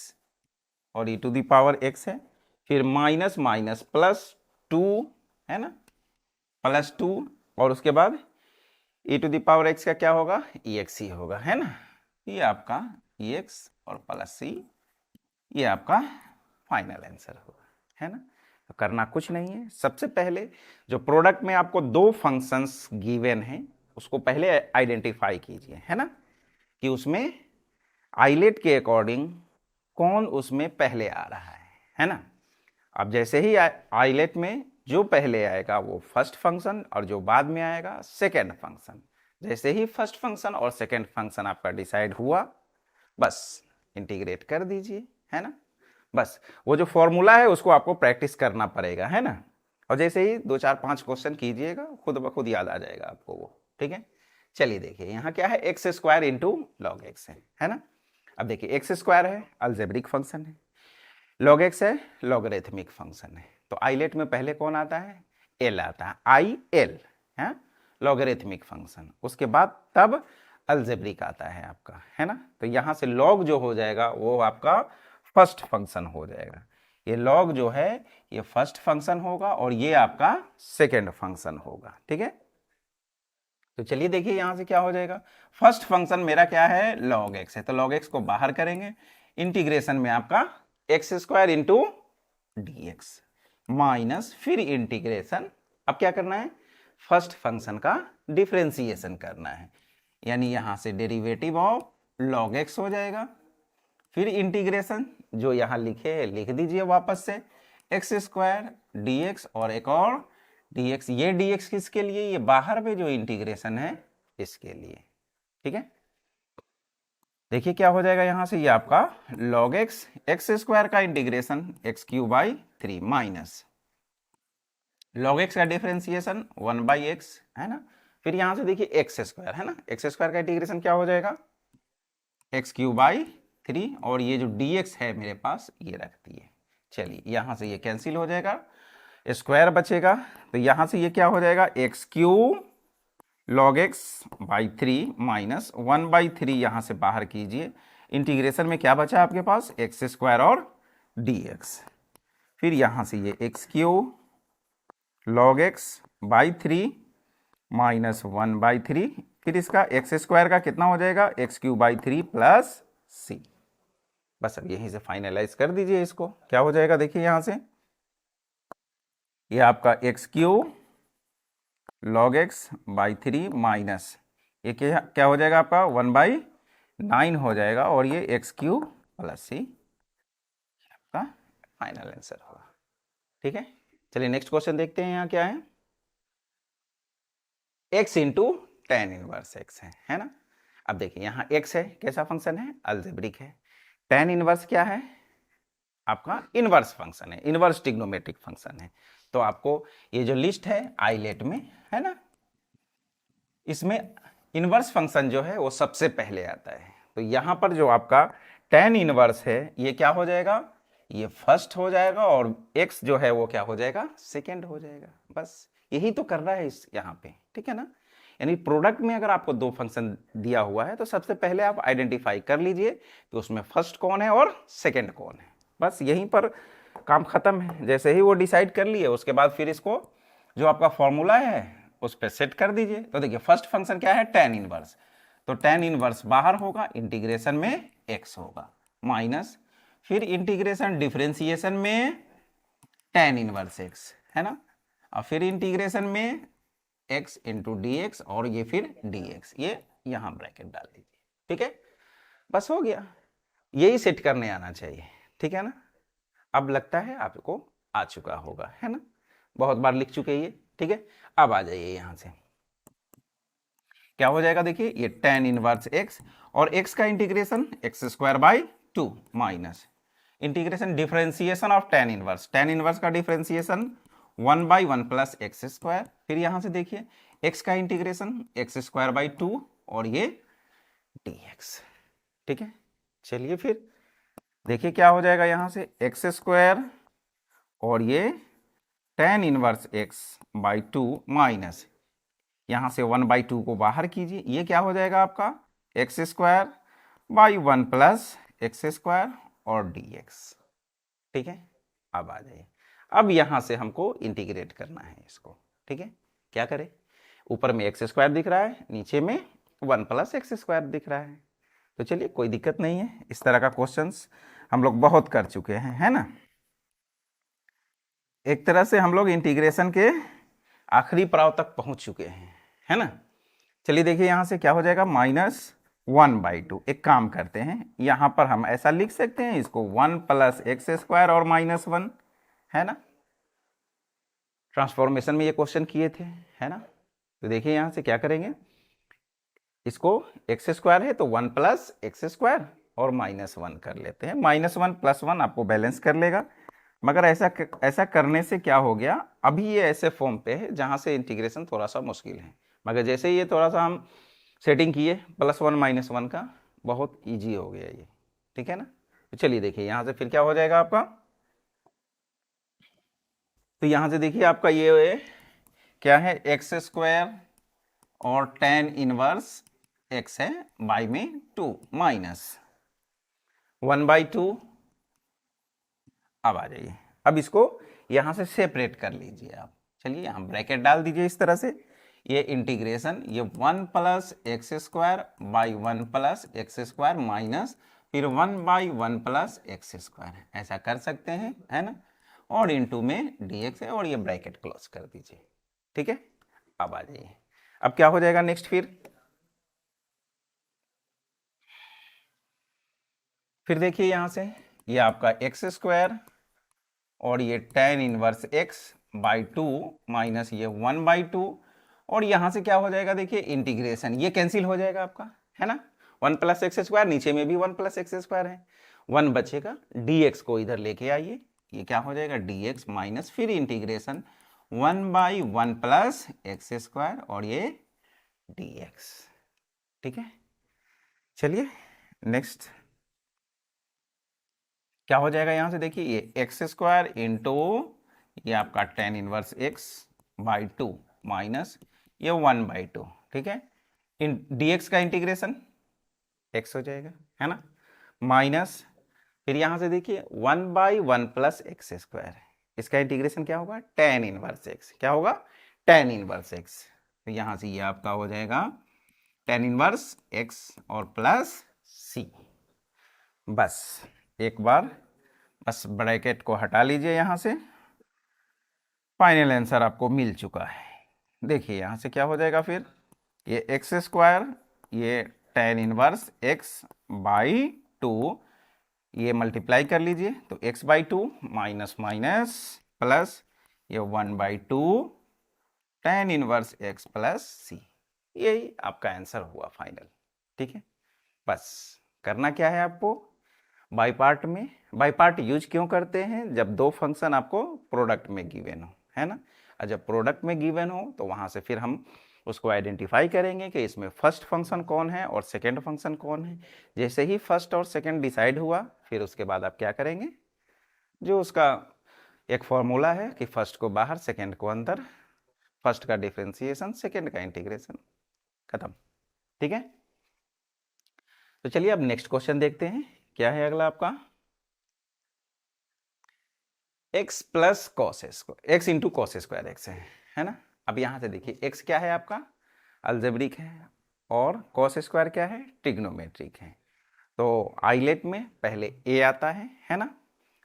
Speaker 1: और e to the power x है, फिर माइनस माइनस +2, है ना, +2, और उसके बाद e to the power x का क्या होगा, ex ही होगा, है ना, ये आपका ex और +c, ये आपका फाइनल आंसर होगा, है ना। तो करना कुछ नहीं है, सबसे पहले जो प्रोडक्ट में आपको दो फंक्शंस गिवन हैं उसको पहले आइडेंटिफाई कीजिए, है ना, कि उसमें आइलेट के अकॉर्डिंग कौन उसमें पहले आ रहा है ना। अब जैसे ही आइलेट में जो पहले आएगा वो फर्स्ट फंक्शन और जो बाद में आएगा सेकेंड फंक्शन, जैसे ही फर्स्ट फंक्शन और सेकेंड फंक्शन आपका डिसाइड हुआ, बस इंटीग्रेट कर दीजिए, है ना, बस वो जो फॉर्मूला है उसको आपको प्रैक्टिस करना पड़ेगा, है ना, और जैसे ही 2 4 5 क्वेश्चन कीजिएगा खुद ब खुद याद आ जाएगा आपको वो। ठीक है, चलिए देखिए यहाँ क्या है, x square into log x है ना। अब देखिए एक्स स्क्वायर है अलजेब्रिक फंक्शन है, लॉग एक्स है लॉगरिथमिक फंक्शन है, तो आइलेट में पहले कौन आता है, एल आता है, आई एल है लॉगरिथमिक फंक्शन, उसके बाद तब अलजेब्रिक आता है आपका, है ना। तो यहाँ से लॉग जो हो जाएगा वो आपका फर्स्ट फंक्शन हो जाएगा, ये लॉग जो है ये फर्स्ट फंक्शन होगा और ये आपका सेकेंड फंक्शन होगा। ठीक है, तो चलिए देखिए यहां से क्या हो जाएगा, फर्स्ट फंक्शन मेरा क्या है, लॉग एक्स है, तो लॉग एक्स को बाहर करेंगे, इंटीग्रेशन में आपका x square into D x minus फिर इंटीग्रेशन, अब क्या करना है, फर्स्ट फंक्शन का डिफरेंशिएशन करना है, यानी यहां से डेरिवेटिव ऑफ लॉग एक्स हो जाएगा, फिर इंटीग्रेशन जो यहां लिखे है लिख दीजिए वापस से, एक्स स्क्वायर डी एक्स और एक और dx, ये dx किसके लिए, ये बाहर में जो इंटीग्रेशन है इसके लिए। ठीक है, देखिए क्या हो जाएगा यहां से, ये आपका log x एक्स स्क्वायर का integration x³ minus log x का डिफरेंशिएशन 1/x, है ना, फिर यहां से देखिए एक्स स्क्वायर है ना, एक्स स्क्वायर का इंटीग्रेशन क्या हो जाएगा x³ और ये जो dx है मेरे पास ये रख दिए, चलिए यहां से ये कैंसिल हो जाएगा, स्क्वायर बचेगा, तो यहां से ये क्या हो जाएगा, x³ log x/3 माइनस 1/3 यहां से बाहर कीजिए, इंटीग्रेशन में क्या बचा आपके पास, एक्स स्क्वायर और dx, फिर यहां से ये x³ log x/3 माइनस 1/3, फिर इसका एक्स स्क्वायर का कितना हो जाएगा, x³ प्लस c, बस अब यहीं से फाइनलाइज कर दीजिए इसको, क्या हो जाएगा देखिए यहां से, ये आपका x³ log x/3 माइनस ये क्या हो जाएगा आपका 1/9 हो जाएगा और ये x³ plus c, final answer होगा। ठीक है, चलिए नेक्स्ट क्वेश्चन देखते हैं। यहाँ क्या है, x into ten inverse x है ना। अब देखिए यहाँ x है, कैसा फंक्शन है, अलजेब्रिक है। टेन इनवर्स क्या है, आपका इनवर्स फंक्शन है, इनवर्स ट्रिग्नोमेट्रिक फंक्शन है। तो आपको ये जो लिस्ट है आईलेट में है ना, इसमें इनवर्स फंक्शन जो है वो सबसे पहले आता है। तो यहाँ पर जो आपका टेन इनवर्स है ये क्या हो जाएगा, ये फर्स्ट हो जाएगा, और x जो है वो क्या हो जाएगा, सेकेंड हो जाएगा। बस यही तो कर रहा है इस यहाँ पे, ठीक है ना। यानी प्रोडक्ट में अगर आपको दो फंक्शन दिया हुआ है तो सबसे पहले आप आइडेंटिफाई कर लीजिए कि उसमें फर्स्ट कौन है और सेकेंड कौन है। बस यहीं पर काम खत्म है। जैसे ही वो डिसाइड कर लिए उसके बाद फिर इसको जो आपका फॉर्मूला है उस पर सेट कर दीजिए। तो देखिए फर्स्ट फंक्शन क्या है, टेन इनवर्स, तो टेन इनवर्स बाहर होगा, इंटीग्रेशन में x होगा, माइनस फिर इंटीग्रेशन डिफरेंशिएशन में टेन इनवर्स x है ना, और फिर इंटीग्रेशन में x इंटू डी एक्स, और ये फिर dx, ये यहां ब्रैकेट डाल दीजिए। ठीक है, बस हो गया, यही सेट करने आना चाहिए। ठीक है ना, अब लगता है आपको आ चुका होगा, है ना, बहुत बार लिख चुके ये। ठीक है, अब आ जाइए यहां से क्या हो जाएगा, देखिए ये टेन इनवर्स x, और x का integration x square by two, minus integration differentiation of tan inverse का differentiation one by one plus x square, फिर यहां से देखिए x का integration x square by two, और ये dx। ठीक है, चलिए फिर देखिए क्या हो जाएगा, यहां से एक्स स्क्वायर और ये tan inverse x by two, minus यहां से वन बाई टू को बाहर कीजिए, ये क्या हो जाएगा आपका x square by one plus x square और dx। ठीक है, अब आ जाइए, अब यहां से हमको इंटीग्रेट करना है इसको। ठीक है, क्या करें, ऊपर में एक्स स्क्वायर दिख रहा है, नीचे में वन प्लस एक्स स्क्वायर दिख रहा है। तो चलिए कोई दिक्कत नहीं है, इस तरह का क्वेश्चंस हम लोग बहुत कर चुके हैं, है ना। एक तरह से हम लोग इंटीग्रेशन के आखिरी पड़ाव तक पहुंच चुके हैं, है ना। चलिए देखिए यहां से क्या हो जाएगा, माइनस वन बाई टू। एक काम करते हैं, यहां पर हम ऐसा लिख सकते हैं इसको, वन प्लस एक्स स्क्वायर और माइनस वन, है ना। ट्रांसफॉर्मेशन में ये क्वेश्चन किए थे, है ना। तो देखिए यहां से क्या करेंगे, इसको एक्स स्क्वायर है तो वन प्लस एक्स स्क्वायर और माइनस वन कर लेते हैं। माइनस वन प्लस वन आपको बैलेंस कर लेगा, मगर ऐसा करने से क्या हो गया, अभी ये ऐसे फॉर्म पे है जहां से इंटीग्रेशन थोड़ा सा मुश्किल है, मगर जैसे ये थोड़ा सा हम सेटिंग किए प्लस वन माइनस वन का, बहुत इजी हो गया ये। ठीक है ना, तो चलिए देखिए यहां से फिर क्या हो जाएगा आपका, तो यहां से देखिए आपका ये क्या है, एक्स स्क्वायर और टेन इनवर्स एक्स है बाई में two, minus one by two. अब आ जाइए, अब इसको यहां से सेपरेट कर लीजिए आप। चलिए यहां ब्रैकेट डाल दीजिए इस तरह से, ये इंटीग्रेशन ये one plus x square by one plus x square minus फिर one by one plus x square, ऐसा कर सकते हैं, है ना, और इनटू में dx है, और ये ब्रैकेट क्लोज कर दीजिए। ठीक है, अब आ जाइए, अब क्या हो जाएगा नेक्स्ट, फिर देखिए यहां से ये आपका एक्स स्क्वायर और ये tan inverse x by two minus ये वन बाई टू, और यहां से क्या हो जाएगा, देखिए इंटीग्रेशन ये कैंसिल हो जाएगा आपका, है ना। वन प्लस एक्स स्क्वायर, नीचे में भी वन प्लस एक्स स्क्वायर है, वन बचेगा, dx को इधर लेके आइए, ये क्या हो जाएगा dx माइनस फिर integration one by one plus x square और ये dx। ठीक है, चलिए नेक्स्ट क्या हो जाएगा, यहां से देखिए ये एक्स स्क्वायर इंटू ये आपका ten inverse x by two minus ये वन बाई टू। ठीक है, इन dx का इंटीग्रेशन x हो जाएगा, है ना, माइनस फिर यहां से देखिए one by one plus x square, इसका इंटीग्रेशन क्या होगा, टेन इनवर्स एक्स, क्या होगा, टेन इनवर्स एक्स। तो यहां से ये आपका हो जाएगा टेन इनवर्स एक्स और प्लस सी। बस एक बार बस ब्रैकेट को हटा लीजिए यहां से, फाइनल आंसर आपको मिल चुका है। देखिए यहां से क्या हो जाएगा, फिर ये एक्स स्क्वायर ये tan inverse x by two, ये मल्टीप्लाई कर लीजिए तो x/2 माइनस माइनस प्लस ये 1/2 tan inverse x plus C, यही आपका आंसर हुआ फाइनल। ठीक है, बस करना क्या है आपको, बाई पार्ट में, बाई पार्ट यूज क्यों करते हैं, जब दो फंक्शन आपको प्रोडक्ट में गिवन हो, है ना। और जब प्रोडक्ट में गिवन हो तो वहां से फिर हम उसको आइडेंटिफाई करेंगे कि इसमें फर्स्ट फंक्शन कौन है और सेकेंड फंक्शन कौन है। जैसे ही फर्स्ट और सेकेंड डिसाइड हुआ फिर उसके बाद आप क्या करेंगे, जो उसका एक फॉर्मूला है कि फर्स्ट को बाहर सेकेंड को अंदर, फर्स्ट का डिफरेंशिएशन सेकेंड का इंटीग्रेशन, खत्म। ठीक है, तो चलिए अब नेक्स्ट क्वेश्चन देखते हैं। क्या है अगला आपका, x plus cos square, x into cos square x है ना। अब यहां से देखिए x क्या है आपका, अलजेब्रिक है, और कॉस स्क्वायर क्या है, ट्रिग्नोमेट्रिक है। तो आइलेट में पहले a आता है ना,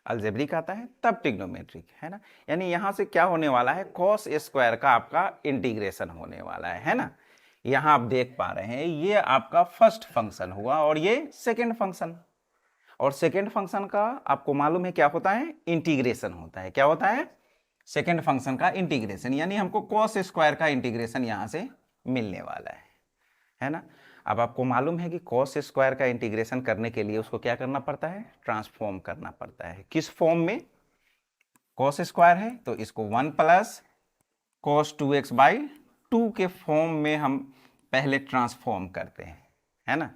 Speaker 1: अलजेब्रिक आता है, तब ट्रिग्नोमेट्रिक, है ना। यानी यहां से क्या होने वाला है, कॉस स्क्वायर का आपका इंटीग्रेशन होने वाला है ना। यहां आप देख पा रहे हैं ये आपका फर्स्ट फंक्शन हुआ और ये सेकेंड फंक्शन, और सेकेंड फंक्शन का आपको मालूम है क्या होता है, इंटीग्रेशन होता है। क्या होता है, सेकेंड फंक्शन का इंटीग्रेशन, यानी हमको कॉस स्क्वायर का इंटीग्रेशन यहां से मिलने वाला है ना। अब आपको मालूम है कि कॉस स्क्वायर का इंटीग्रेशन करने के लिए उसको क्या करना पड़ता है, ट्रांसफॉर्म करना पड़ता है। किस फॉर्म में, कॉस स्क्वायर है तो इसको 1 प्लस कॉस 2x/2 के फॉर्म में हम पहले ट्रांसफॉर्म करते हैं, है ना,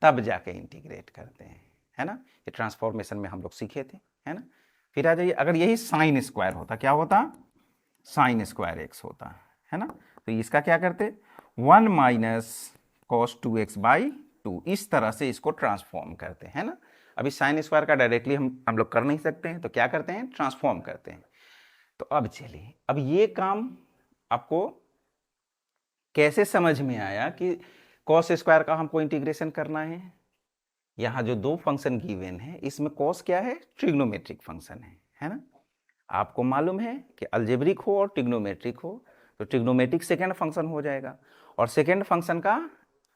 Speaker 1: तब जाके इंटीग्रेट करते हैं, है ना। ये ट्रांसफॉर्मेशन में हम लोग सीखे थे, है ना। फिर आ जाइए, अगर यही साइन स्क्वायर होता, क्या होता, साइन स्क्वायर एक्स होता, है ना। तो इसका क्या करते, 1 माइनस कॉस 2x/2, इस तरह से इसको ट्रांसफॉर्म करते हैं ना। अभी साइन स्क्वायर का डायरेक्टली हम लोग कर नहीं सकते हैं, तो क्या करते हैं, ट्रांसफॉर्म करते हैं। तो अब चलिए, अब ये काम आपको कैसे समझ में आया कि कॉस स्क्वायर का हमको इंटीग्रेशन करना है। यहाँ जो दो फंक्शन गिवन है इसमें कॉस क्या है, ट्रिग्नोमेट्रिक फंक्शन है ना। आपको मालूम है कि अलजेब्रिक हो और ट्रिग्नोमेट्रिक हो तो ट्रिग्नोमेट्रिक सेकेंड फंक्शन हो जाएगा, और सेकेंड फंक्शन का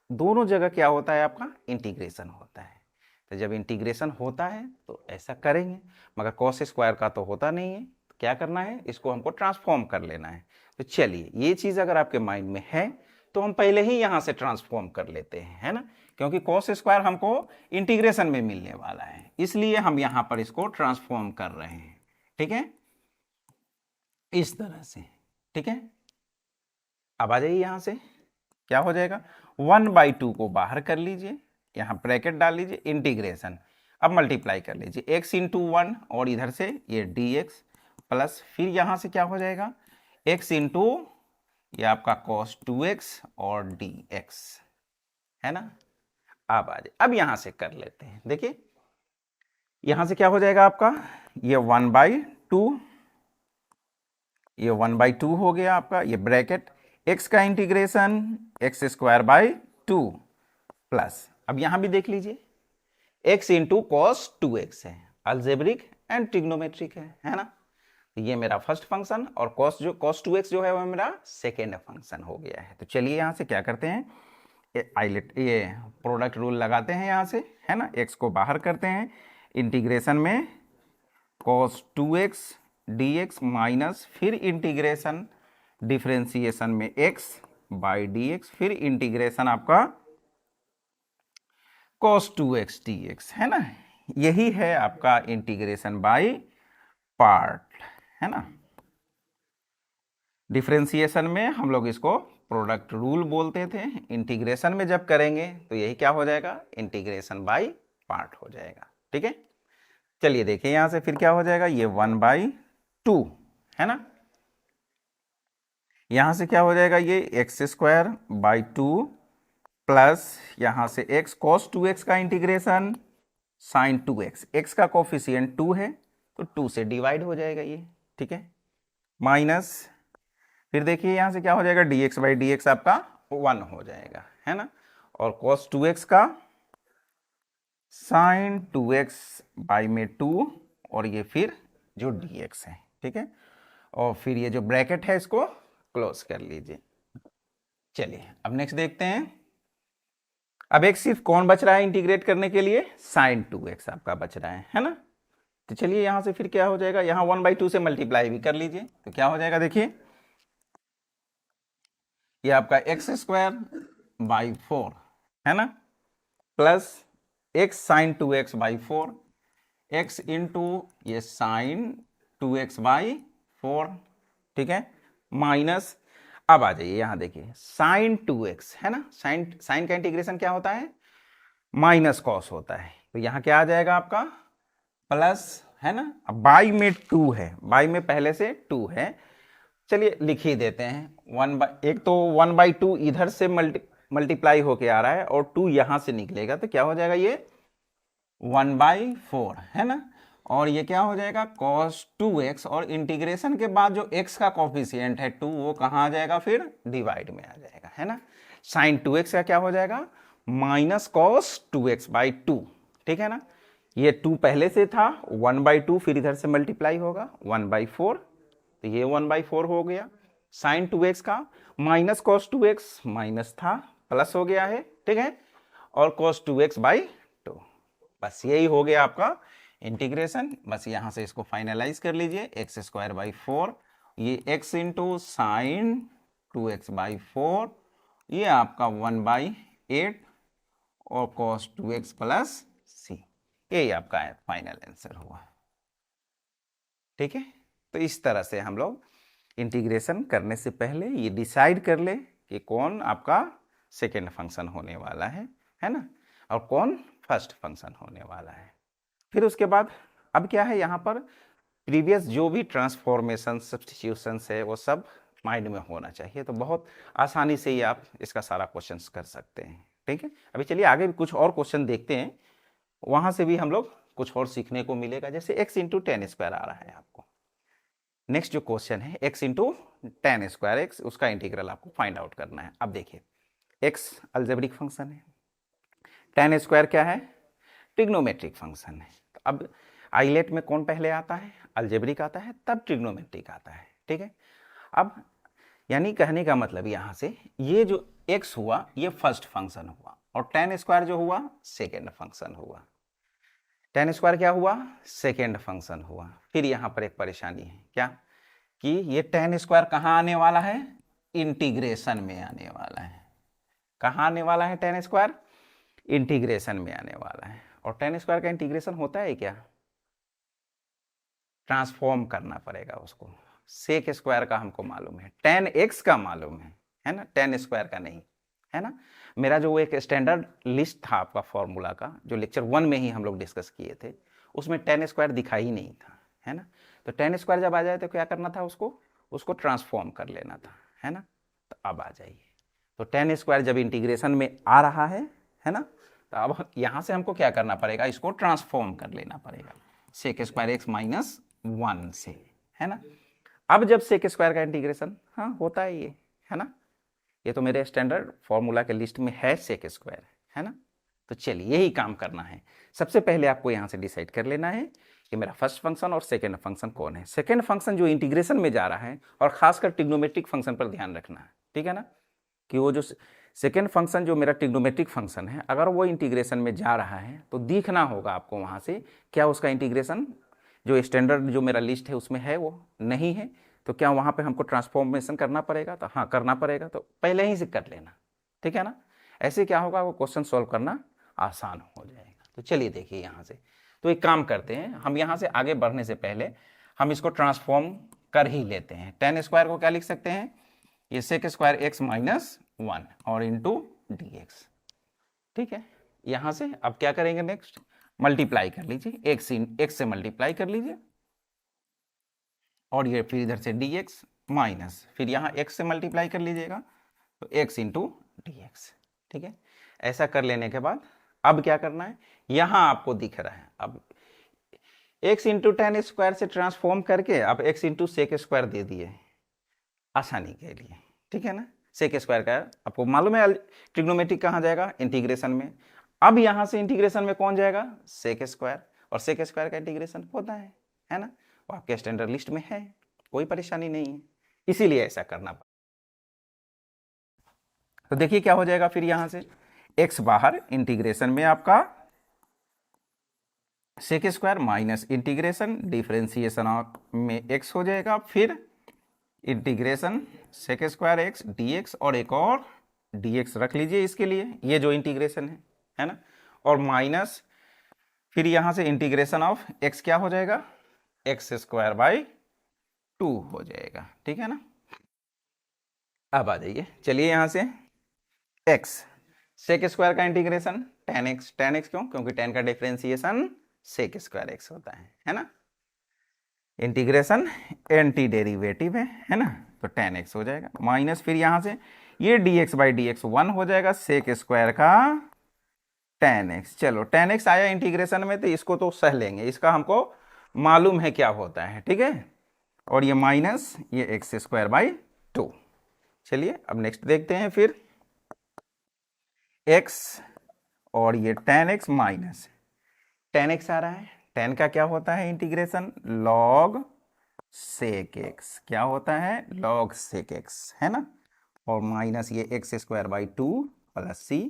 Speaker 1: दोनों जगह क्या होता है, आपका इंटीग्रेशन होता है। तो जब इंटीग्रेशन होता है तो ऐसा करेंगे, मगर कॉस स्क्वायर का तो होता नहीं है, तो क्या करना है, इसको हमको ट्रांसफॉर्म कर लेना है। तो चलिए, ये चीज़ अगर आपके माइंड में है तो हम पहले ही यहाँ से ट्रांसफॉर्म कर लेते हैं, है ना, क्योंकि कॉस स्क्वायर हमको इंटीग्रेशन में मिलने वाला है, इसलिए हम यहाँ पर इसको ट्रांसफॉर्म कर रहे हैं। ठीक है, इस तरह से। ठीक है, अब आ जाइए, यहाँ से क्या हो जाएगा, 1/2 को बाहर कर लीजिए, यहाँ ब्रैकेट डाल लीजिए, इंटीग्रेशन, अब मल्टीप्लाई कर लीजिए x इंटू 1 और इधर से ये dx प्लस, फिर यहाँ से क्या हो जाएगा, x इंटू ये आपका cos 2x और dx, है ना। अब आ जाए, अब यहाँ से कर लेते हैं, देखिए यहाँ से क्या हो जाएगा आपका, ये 1/2, ये 1/2 हो गया आपका, ये ब्रैकेट, x का इंटीग्रेशन x² 2 प्लस, अब यहां भी देख लीजिए x इंटू कॉस 2x है, अलजेब्रिक एंड ट्रिग्नोमेट्रिक है ना। तो ये मेरा फर्स्ट फंक्शन, और cos 2x जो है वो मेरा सेकेंड फंक्शन हो गया है। तो चलिए यहाँ से क्या करते हैं, ये प्रोडक्ट रूल लगाते हैं यहाँ से, है ना, x को बाहर करते हैं, इंटीग्रेशन में cos 2x dx माइनस, फिर इंटीग्रेशन डिफरेंशिएशन में x/dx, फिर इंटीग्रेशन आपका cos 2x dx, है ना। यही है आपका इंटीग्रेशन बाय पार्ट, है ना। डिफरेंशिएशन में हम लोग इसको प्रोडक्ट रूल बोलते थे, इंटीग्रेशन में जब करेंगे तो यही क्या हो जाएगा, इंटीग्रेशन बाय पार्ट हो जाएगा। ठीक है, चलिए देखिए यहां से फिर क्या हो जाएगा, ये 1/2 है ना, यहां से क्या हो जाएगा, ये x² 2 प्लस यहां से x cos 2x का इंटीग्रेशन sin 2x, x का कोफिशिएंट 2 है तो 2 से डिवाइड हो जाएगा ये, ठीक है, माइनस, फिर देखिए यहां से क्या हो जाएगा, dx/dx आपका 1 हो जाएगा, है ना, और cos 2x का sin 2x बाई में 2, और ये फिर जो dx है, ठीक है, और फिर ये जो ब्रैकेट है इसको क्लोज कर लीजिए। चलिए अब नेक्स्ट देखते हैं, अब एक सिर्फ कौन बच रहा है इंटीग्रेट करने के लिए, साइन 2x आपका बच रहा है ना। तो चलिए यहां से फिर क्या हो जाएगा, यहां 1/2 से मल्टीप्लाई भी कर लीजिए, तो क्या हो जाएगा देखिए, ये आपका x²/4 है ना, plus x sine 2x/4, x into ये साइन 2x/4, ठीक है, माइनस, अब आ जाइए यहां देखिए साइन 2x है ना, साइन का इंटीग्रेशन क्या होता है, माइनस कॉस होता है, तो यहां क्या आ जाएगा आपका प्लस, है ना। अब बाई में 2 है, बाई में पहले से 2 है, चलिए लिख ही देते हैं, एक तो 1/2 इधर से मल्टीप्लाई होके आ रहा है और 2 यहां से निकलेगा, तो क्या हो जाएगा ये 1/4 है ना, और ये क्या हो जाएगा cos 2x, और इंटीग्रेशन के बाद जो x का कॉफिशिएंट है 2 वो कहाँ आ जाएगा फिर डिवाइड में आ जाएगा, है ना। साइन 2x का क्या हो जाएगा माइनस cos 2x/2, ठीक है ना, ये 2 पहले से था 1/2, फिर इधर से मल्टीप्लाई होगा 1/4, तो ये 1/4 हो गया, साइन 2x का माइनस cos 2x माइनस था प्लस हो गया है, ठीक है, और cos 2x/2, बस यही हो गया आपका इंटीग्रेशन। बस यहां से इसको फाइनलाइज कर लीजिए, x²/4, ये x इंटू साइन 2x/4, ये आपका 1/8 और cos 2x प्लस c, यही आपका फाइनल आंसर हुआ, ठीक है। तो इस तरह से हम लोग इंटीग्रेशन करने से पहले ये डिसाइड कर ले कि कौन आपका सेकेंड फंक्शन होने वाला है ना, और कौन फर्स्ट फंक्शन होने वाला है। फिर उसके बाद अब क्या है, यहाँ पर प्रीवियस जो भी ट्रांसफॉर्मेशन सब्स्टिट्यूशंस है वो सब माइंड में होना चाहिए, तो बहुत आसानी से ही आप इसका सारा क्वेश्चन कर सकते हैं, ठीक है। अभी चलिए आगे भी कुछ और क्वेश्चन देखते हैं, वहाँ से भी हम लोग कुछ और सीखने को मिलेगा, जैसे x इंटू टेन स्क्वायर आ रहा है आपको। नेक्स्ट जो क्वेश्चन है x into ten square x, उसका इंटीग्रल आपको फाइंड आउट करना है। अब देखिए x अलजेब्रिक फंक्शन है, टेन स्क्वायर क्या है ट्रिग्नोमेट्रिक फंक्शन है। तो अब आइलेट में कौन पहले आता है, अलजेब्रिक आता है तब ट्रिग्नोमेट्रिक आता है, ठीक है। अब यानी कहने का मतलब यहाँ से ये जो x हुआ ये फर्स्ट फंक्शन हुआ, और टेन स्क्वायर जो हुआ सेकेंड फंक्शन हुआ, टेन स्क्वायर क्या हुआ सेकेंड फंक्शन हुआ। फिर यहाँ पर एक परेशानी है क्या, कि ये टेन स्क्वायर कहाँ आने वाला है, इंटीग्रेशन में आने वाला है, कहाँ आने वाला है टेन स्क्वायर, इंटीग्रेशन में आने वाला है। और टेन स्क्वायर का इंटीग्रेशन होता है क्या, ट्रांसफॉर्म करना पड़ेगा उसको, सेक स्क्वायर का हमको मालूम है, टेन एक्स का मालूम है ना, टेन स्क्वायर का नहीं, है ना। मेरा जो एक स्टैंडर्ड लिस्ट था आपका फॉर्मूला का, जो लेक्चर 1 में ही हम लोग डिस्कस किए थे, उसमें टेन स्क्वायर दिखा ही नहीं था, है ना। तो टेन स्क्वायर जब आ जाए तो क्या करना था, उसको ट्रांसफॉर्म कर लेना था, है ना। तो अब आ जाइए, तो टेन स्क्वायर जब इंटीग्रेशन में आ रहा है ना, तो अब यहाँ से हमको क्या करना पड़ेगा, इसको ट्रांसफॉर्म कर लेना पड़ेगा सेक स्क्वायर एक्स माइनस 1 से, है ना। अब जब सेक स्क्वायर का इंटीग्रेशन हाँ होता है ये, है ना, ये तो मेरे स्टैंडर्ड फॉर्मूला के लिस्ट में है सेक स्क्वायर, है ना। तो चलिए यही काम करना है, सबसे पहले आपको यहाँ से डिसाइड कर लेना है कि मेरा फर्स्ट फंक्शन और सेकेंड फंक्शन कौन है। सेकेंड फंक्शन जो इंटीग्रेशन में जा रहा है, और खासकर ट्रिग्नोमेट्रिक फंक्शन पर ध्यान रखना है, ठीक है ना, कि वो जो सेकेंड फंक्शन जो मेरा ट्रिग्नोमेट्रिक फंक्शन है, अगर वो इंटीग्रेशन में जा रहा है तो दिखना होगा आपको वहाँ से क्या उसका इंटीग्रेशन जो स्टैंडर्ड जो मेरा लिस्ट है उसमें है, वो नहीं है, तो क्या वहाँ पे हमको ट्रांसफॉर्मेशन करना पड़ेगा, तो हाँ करना पड़ेगा, तो पहले ही से कर लेना, ठीक है ना। ऐसे क्या होगा, वो क्वेश्चन सॉल्व करना आसान हो जाएगा। तो चलिए देखिए यहाँ से, तो एक काम करते हैं, हम यहाँ से आगे बढ़ने से पहले हम इसको ट्रांसफॉर्म कर ही लेते हैं। टेन स्क्वायर को क्या लिख सकते हैं, ये सेक स्क्वायर एक्स माइनस 1 और इंटू डी एक्स, ठीक है। यहाँ से अब क्या करेंगे, नेक्स्ट मल्टीप्लाई कर लीजिए, एक्स से मल्टीप्लाई कर लीजिए, और ये फिर इधर से dx माइनस, फिर यहाँ x से मल्टीप्लाई कर लीजिएगा, तो x इंटू डी एक्स, ठीक है। ऐसा कर लेने के बाद अब क्या करना है, यहाँ आपको दिख रहा है, अब x इंटू टेन स्क्वायर से ट्रांसफॉर्म करके अब x इंटू सेक स्क्वायर दे दिए आसानी के लिए, ठीक है ना। सेक स्क्वायर का आपको मालूम है ट्रिग्नोमेट्रिक कहाँ जाएगा, इंटीग्रेशन में। अब यहाँ से इंटीग्रेशन में कौन जाएगा, सेक स्क्वायर, और सेक स्क्वायर का इंटीग्रेशन होता है ना, वो आपके स्टैंडर्ड लिस्ट में है, कोई परेशानी नहीं है, इसीलिए ऐसा करना पड़ा। तो देखिए क्या हो जाएगा फिर यहाँ से, एक्स बाहर, इंटीग्रेशन में आपका sec square minus integration differentiation में एक्स हो जाएगा, फिर integration sec square x d x और एक और डी एक्स रख लीजिए इसके लिए, ये जो इंटीग्रेशन है ना, और माइनस फिर यहां से इंटीग्रेशन ऑफ एक्स क्या हो जाएगा, एक्स स्क्वायर बाई 2 हो जाएगा, ठीक है ना। अब आ जाइए, चलिए यहां से एक्स सेक स्क्वायर का इंटीग्रेशन tan x क्यों, क्योंकि tan का डिफरेंशिएशन सेक स्क्वायर एक्स होता है ना। इंटीग्रेशन एंटी डेरिवेटिव है ना, तो tan x हो जाएगा माइनस फिर यहां से ये dx बाई डी एक्स 1 हो जाएगा सेक स्क्वायर का tan x। चलो tan x आया इंटीग्रेशन में तो इसको तो सह लेंगे, इसका हमको मालूम है क्या होता है, ठीक है। और ये माइनस ये एक्स स्क्वायर बाई 2। चलिए अब नेक्स्ट देखते हैं, फिर x और ये tan x minus tan x आ रहा है, tan का क्या होता है इंटीग्रेशन log sec x, क्या होता है log sec x, है ना, और माइनस ये x square by 2 plus c,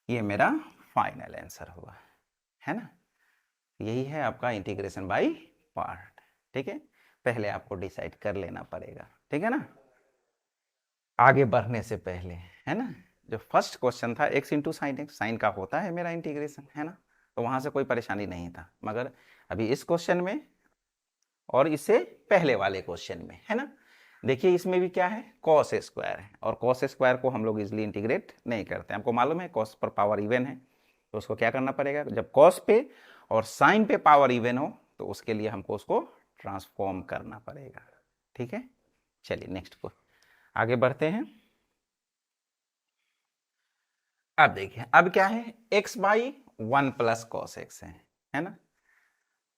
Speaker 1: ये मेरा फाइनल आंसर हुआ, है ना। यही है आपका इंटीग्रेशन बाई पार्ट, ठीक है। पहले आपको डिसाइड कर लेना पड़ेगा, ठीक है ना, आगे बढ़ने से पहले, है ना। जो फर्स्ट क्वेश्चन था x into sine x, sine का होता है मेरा इंटीग्रेशन, है ना, तो वहां से कोई परेशानी नहीं था, मगर अभी इस क्वेश्चन में और इससे पहले वाले क्वेश्चन में, है ना, देखिए इसमें भी क्या है कॉस स्क्वायर है, और कॉस स्क्वायर को हम लोग इजिली इंटीग्रेट नहीं करते, हमको मालूम है कॉस पर पावर इवन है, तो उसको क्या करना पड़ेगा, जब कॉस पे और साइन पे पावर इवन हो तो उसके लिए हमको उसको ट्रांसफॉर्म करना पड़ेगा, ठीक है। चलिए नेक्स्ट को आगे बढ़ते हैं। अब देखिए अब क्या है x by 1 plus cos x है ना।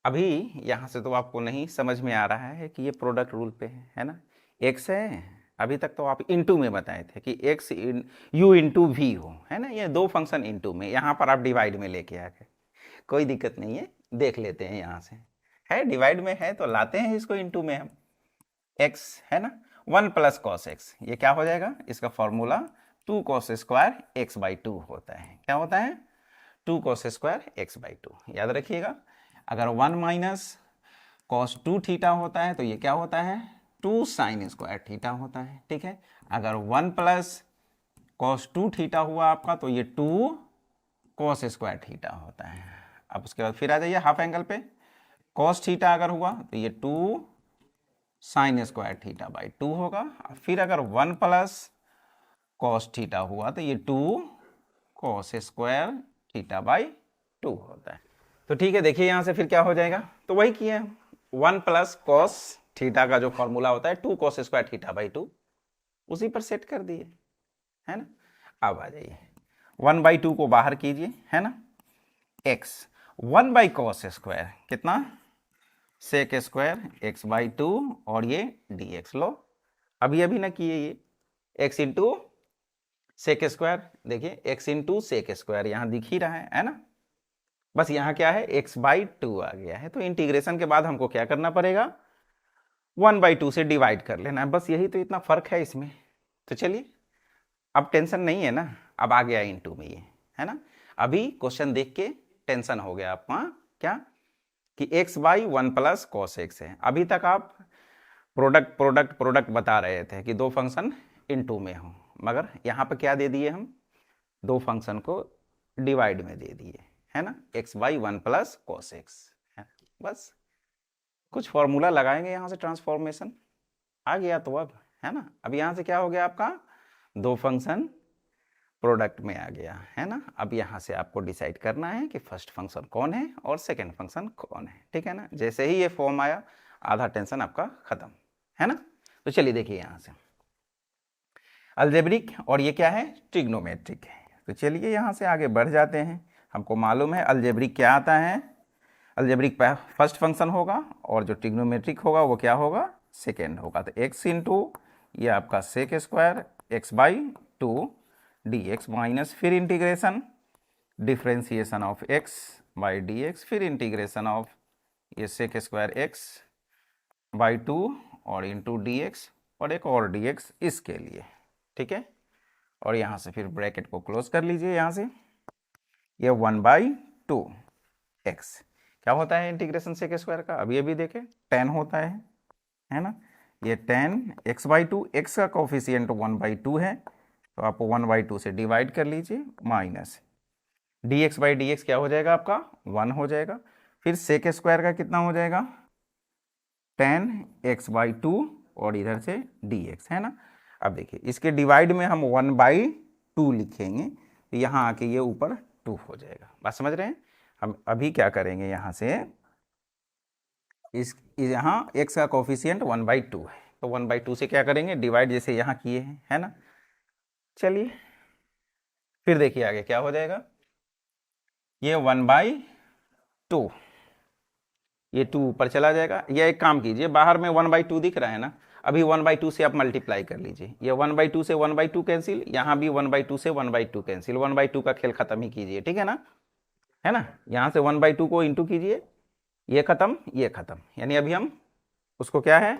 Speaker 1: अभी यहां से तो आपको नहीं समझ में आ रहा है कि ये प्रोडक्ट रूल पे है ना, x है, अभी तक तो आप इनटू में बताए थे कि x u इंटू वी हो, है ना, ये दो फंक्शन इनटू में, यहां पर आप डिवाइड में लेके आ गए, कोई दिक्कत नहीं है, देख लेते हैं यहां से, है डिवाइड में है तो लाते हैं इसको इनटू में हम, x है ना 1 प्लस कॉस एक्स, ये क्या हो जाएगा, इसका formula 2 cos square x by 2 होता है, क्या होता है 2 कॉस स्क्वायर एक्स बाई 2, याद रखिएगा। अगर 1 माइनस कॉस 2 थीटा होता है तो ये क्या होता है 2 साइन स्क्वायर थीटा होता है, ठीक है। अगर 1 प्लस कॉस 2 थीटा हुआ आपका तो ये 2 कॉस स्क्वायर थीटा होता है। अब उसके बाद फिर आ जाइए हाफ एंगल पे, कॉस थीटा अगर हुआ तो ये 2 साइन स्क्वायर थीटा बाई 2 होगा, फिर अगर 1 प्लस कॉस थीटा हुआ तो ये 2 कॉस स्क्वायर थीटा बाई 2 होता है। तो ठीक है, देखिए यहां से फिर क्या हो जाएगा, तो वही किए 1 प्लस कॉस थीटा का जो फॉर्मूला होता है 2 कॉस स्क्वायर थीटा बाई 2, उसी पर सेट कर दिए, है ना। अब आ जाइए 1 बाई 2 को बाहर कीजिए, है ना, x 1 बाई कॉस स्क्वायर कितना सेक स्क्वायर एक्स बाई 2 और ये dx लो, अभी अभी ना किए ये x इंटू सेक स्क्वायर, देखिए x इंटू सेक स्क्वायर यहां दिख ही रहा है ना, बस यहाँ क्या है x बाई 2 आ गया है, तो इंटीग्रेशन के बाद हमको क्या करना पड़ेगा 1 बाई 2 से डिवाइड कर लेना है, बस यही तो इतना फर्क है इसमें। तो चलिए अब टेंशन नहीं है ना, अब आ गया इंटू में ये, है ना। अभी क्वेश्चन देख के टेंशन हो गया आपको, क्या कि x by 1 plus cos x है, अभी तक आप प्रोडक्ट प्रोडक्ट प्रोडक्ट बता रहे थे कि दो फंक्शन इनटू में हो, मगर यहाँ पे क्या दे दिए हम, दो फंक्शन को डिवाइड में दे दिए, है ना, x by 1 plus cos x, बस कुछ फॉर्मूला लगाएंगे यहाँ से, ट्रांसफॉर्मेशन आ गया तो अब, है ना। अब यहाँ से क्या हो गया आपका दो फंक्शन प्रोडक्ट में आ गया, है ना। अब यहाँ से आपको डिसाइड करना है कि फर्स्ट फंक्शन कौन है और सेकेंड फंक्शन कौन है, ठीक है ना। जैसे ही ये फॉर्म आया आधा टेंशन आपका खत्म, है ना। तो चलिए देखिए यहाँ से अलजेब्रिक और ये क्या है ट्रिग्नोमेट्रिक है, तो चलिए यहाँ से आगे बढ़ जाते हैं। हमको मालूम है अलजेब्रिक क्या आता है, अलजेब्रिक फर्स्ट फंक्शन होगा और जो ट्रिग्नोमेट्रिक होगा वो क्या होगा सेकेंड होगा, तो x इंटू ये आपका sec square x by 2 d x minus फिर integration differentiation of x by D x, फिर इंटीग्रेशन ऑफ ये सेक स्क्वायर एक्स बाई 2 और इंटू डी एक्स और एक और डी एक्स इसके लिए, ठीक है। और यहाँ से फिर ब्रैकेट को क्लोज कर लीजिए। यहाँ से ये 1/2 एक्स क्या होता है इंटीग्रेशन सेक स्क्वायर का, अभी अभी देखें 10 होता है ना। ये 10 x/2, एक्स का कोफिशिएंट 1/2 है, तो आप 1/2 से डिवाइड कर लीजिए, माइनस dx/dx क्या हो जाएगा आपका 1 हो जाएगा। फिर सेक स्क्वायर का कितना हो जाएगा 10x/2 और इधर से dx, है ना। अब देखिए इसके डिवाइड में हम 1/2 लिखेंगे, तो यहाँ आके ये ऊपर 2 हो जाएगा। बात समझ रहे हैं। हम अभी क्या करेंगे, यहाँ से इस यहाँ x का कोफिशिएंट 1/2 है, तो 1/2 से क्या करेंगे डिवाइड, जैसे यहाँ किए हैं, है ना। चलिए फिर देखिए आगे क्या हो जाएगा, ये 1/2, ये 2 ऊपर चला जाएगा। या एक काम कीजिए, बाहर में 1/2 दिख रहा है ना, अभी 1/2 से आप मल्टीप्लाई कर लीजिए। ये 1/2 से 1/2 कैंसिल, यहाँ भी 1/2 से 1/2 कैंसिल, 1/2 का खेल खत्म ही कीजिए, ठीक है ना, है ना। यहाँ से 1/2 को इंटू कीजिए, ये खत्म ये खत्म, यानी अभी हम उसको क्या है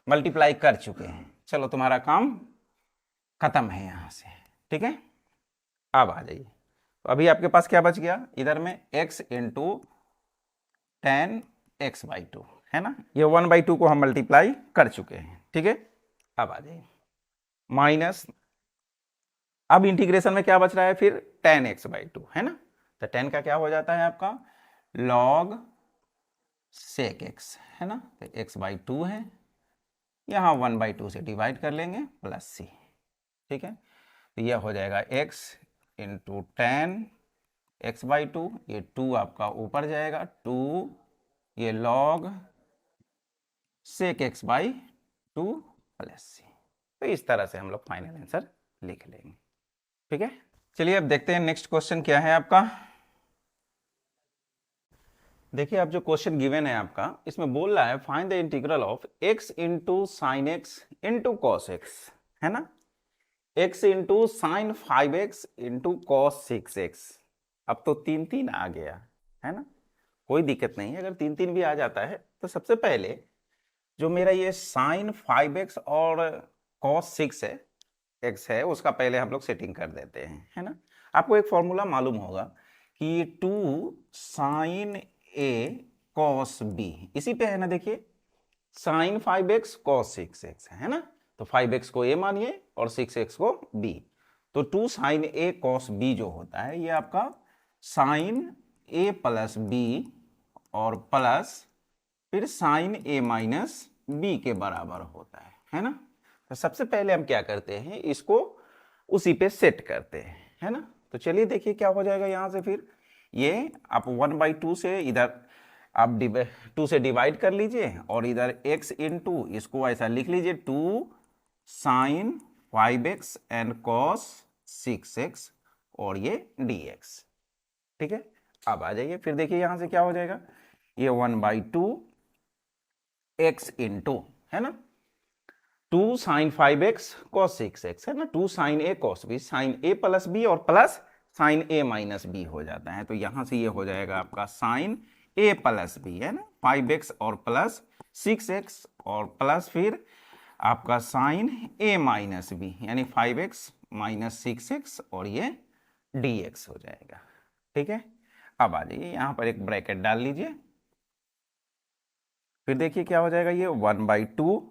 Speaker 1: मल्टीप्लाई कर चुके हैं। चलो तुम्हारा काम खत्म है यहाँ से, ठीक है। अब आ जाइए, तो अभी आपके पास क्या बच गया, इधर में x इंटू 10x/2, है ना। ये 1/2 को हम मल्टीप्लाई कर चुके हैं, ठीक है। अब आ जाइए माइनस, अब इंटीग्रेशन में क्या बच रहा है फिर 10x/2, है ना। तो 10 का क्या हो जाता है आपका log sec x, है ना। तो x/2 है, यहाँ 1/2 से डिवाइड कर लेंगे प्लस c, ठीक है। तो यह हो जाएगा x इंटू 10x/2, ये 2 आपका ऊपर जाएगा 2, ये log sec x/2 plus c। तो इस तरह से हम लोग फाइनल आंसर लिख लेंगे, ठीक है। चलिए अब देखते हैं नेक्स्ट क्वेश्चन क्या है आपका। देखिए अब जो क्वेश्चन गिवन है आपका, इसमें बोल रहा है find the integral of x into sine x into cos x, है ना, x into sign 5x into cos 6x। अब तो 3 आ गया, है ना, कोई दिक्कत नहीं है, अगर 3 भी आ जाता है तो सबसे पहले जो मेरा ये साइन 5x और कॉस 6x है उसका पहले हम लोग सेटिंग कर देते हैं, है ना। आपको एक फॉर्मूला मालूम होगा कि 2 साइन a कॉस b, इसी पे है ना, देखिए साइन 5x कॉस 6x है ना, तो 5x को a मानिए और 6x को b, तो 2 साइन a कॉस b जो होता है ये आपका साइन a प्लस b और प्लस फिर साइन a माइनस b के बराबर होता है ना। तो सबसे पहले हम क्या करते हैं, इसको उसी पे सेट करते हैं, है ना। तो चलिए देखिए क्या हो जाएगा, यहाँ से फिर ये आप 1/2 से इधर आप 2 से डिवाइड कर लीजिए और इधर x इंटू इसको ऐसा लिख लीजिए 2 sign 5x and cos 6x और ये dx, ठीक है। अब आ जाइए फिर देखिए यहाँ से क्या हो जाएगा, ये 1/2 x इंटू, है ना, 2 साइन 5x कॉस 6x, है ना, 2 sine a cos b, sine a plus b और plus sine a minus b हो जाता है। तो यहां से ये हो जाएगा आपका साइन a प्लस b, है ना, 5x और प्लस 6x और प्लस फिर आपका साइन a माइनस b, यानी 5x माइनस 6x और ये dx हो जाएगा, ठीक है। अब आ जाइए यहां पर एक ब्रैकेट डाल लीजिए, फिर देखिए क्या हो जाएगा, ये 1/2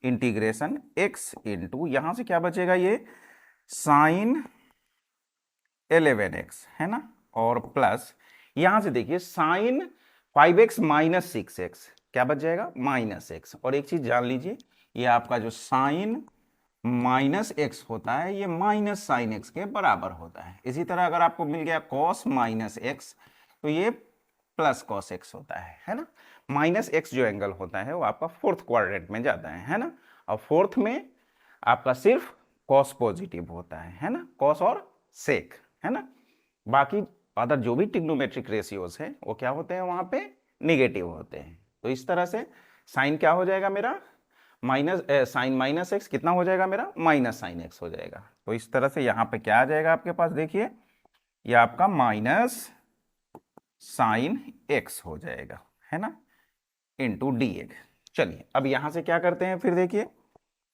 Speaker 1: इंटीग्रेशन x इंटू यहां से क्या बचेगा, ये साइन 11x, है ना, और प्लस यहां से देखिए साइन 5x माइनस 6x क्या बच जाएगा माइनस x। और एक चीज जान लीजिए, ये आपका जो साइन माइनस x होता है ये माइनस साइन x के बराबर होता है। इसी तरह अगर आपको मिल गया कॉस माइनस x तो ये प्लस कॉस x होता है ना। माइनस x जो एंगल होता है वो आपका फोर्थ क्वाड्रेंट में जाता है ना, और फोर्थ में आपका सिर्फ कॉस पॉजिटिव होता है ना, कॉस और सेक, है ना। बाकी अदर जो भी ट्रिग्नोमेट्रिक रेशियोज है वो क्या होते हैं वहां पे निगेटिव होते हैं। तो इस तरह से साइन क्या हो जाएगा मेरा माइनस साइन माइनस एक्स कितना हो जाएगा मेरा माइनस साइन एक्स हो जाएगा। तो इस तरह से यहाँ पे क्या आ जाएगा आपके पास, देखिए ये आपका माइनस साइन एक्स हो जाएगा, है ना, इंटू डी एक्स। चलिए अब यहाँ से क्या करते हैं फिर देखिए,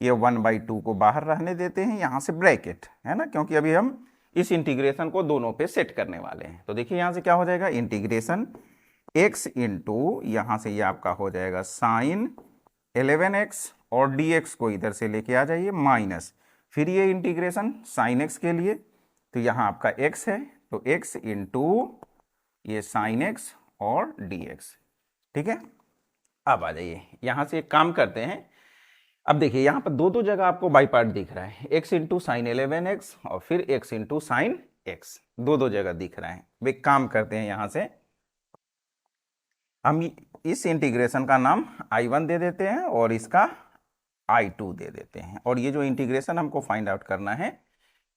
Speaker 1: ये 1/2 को बाहर रहने देते हैं, यहाँ से ब्रैकेट है ना, क्योंकि अभी हम इस इंटीग्रेशन को दोनों पे सेट करने वाले हैं। तो देखिए यहाँ से क्या हो जाएगा, इंटीग्रेशन x इंटू यहाँ से ये आपका हो जाएगा साइन 11x और dx को इधर से लेके आ जाइए माइनस, फिर ये इंटीग्रेशन साइन x के लिए, तो यहाँ आपका x है तो x इंटू ये साइन x और dx। ठीक है, अब आ जाइए यहाँ से एक काम करते हैं। अब देखिए यहाँ पर दो जगह आपको बाई पार्ट दिख रहा है, x इंटू साइन 11x और फिर x इंटू साइन x, दो जगह दिख रहा है। वे काम करते हैं, यहाँ से हम इस इंटीग्रेशन का नाम I1 दे देते हैं और इसका I2 दे देते हैं, और ये जो इंटीग्रेशन हमको फाइंड आउट करना है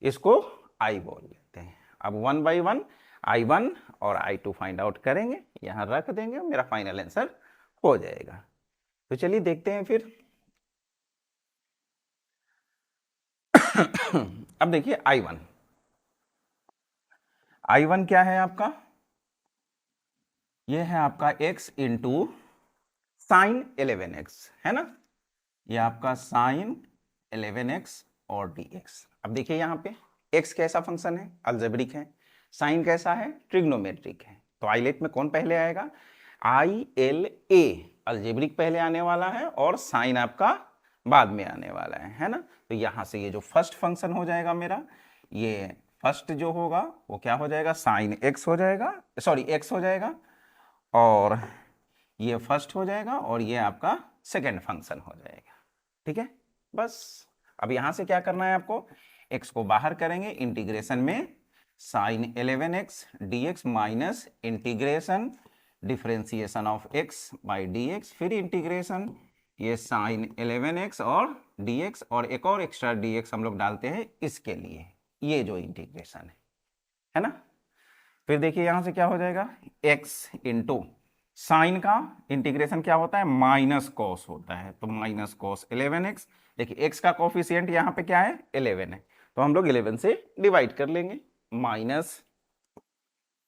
Speaker 1: इसको I बोल देते हैं। अब 1 बाई 1 I1 और I2 फाइंड आउट करेंगे, यहाँ रख देंगे, मेरा फाइनल आंसर हो जाएगा। तो चलिए देखते हैं फिर। अब देखिए I1 क्या है आपका, ये है आपका x इंटू साइन 11x है ना, ये आपका साइन 11x और dx। अब देखिए यहाँ पे x कैसा फंक्शन है, अलजेब्रिक है, साइन कैसा है, ट्रिग्नोमेट्रिक है। तो आइलेट में कौन पहले आएगा, ILA अलजेब्रिक पहले आने वाला है और साइन आपका बाद में आने वाला है ना। तो यहाँ से ये जो फर्स्ट फंक्शन हो जाएगा मेरा, ये फर्स्ट जो होगा वो क्या हो जाएगा, साइन x हो जाएगा, सॉरी x हो जाएगा, और ये फर्स्ट हो जाएगा और ये आपका सेकेंड फंक्शन हो जाएगा। ठीक है, बस अब यहाँ से क्या करना है आपको, x को बाहर करेंगे इंटीग्रेशन में sine 11x dx minus integration differentiation of x by dx, फिर इंटीग्रेशन ये साइन 11x और dx, और एक और एक्स्ट्रा dx हम लोग डालते हैं इसके लिए, ये जो इंटीग्रेशन है ना। फिर देखिए यहाँ से क्या हो जाएगा, x इंटू साइन का इंटीग्रेशन क्या होता है, माइनस कॉस होता है, तो माइनस कॉस 11x। देखिए x का कोफिशिएंट यहाँ पे क्या है, 11 है, तो हम लोग 11 से डिवाइड कर लेंगे, माइनस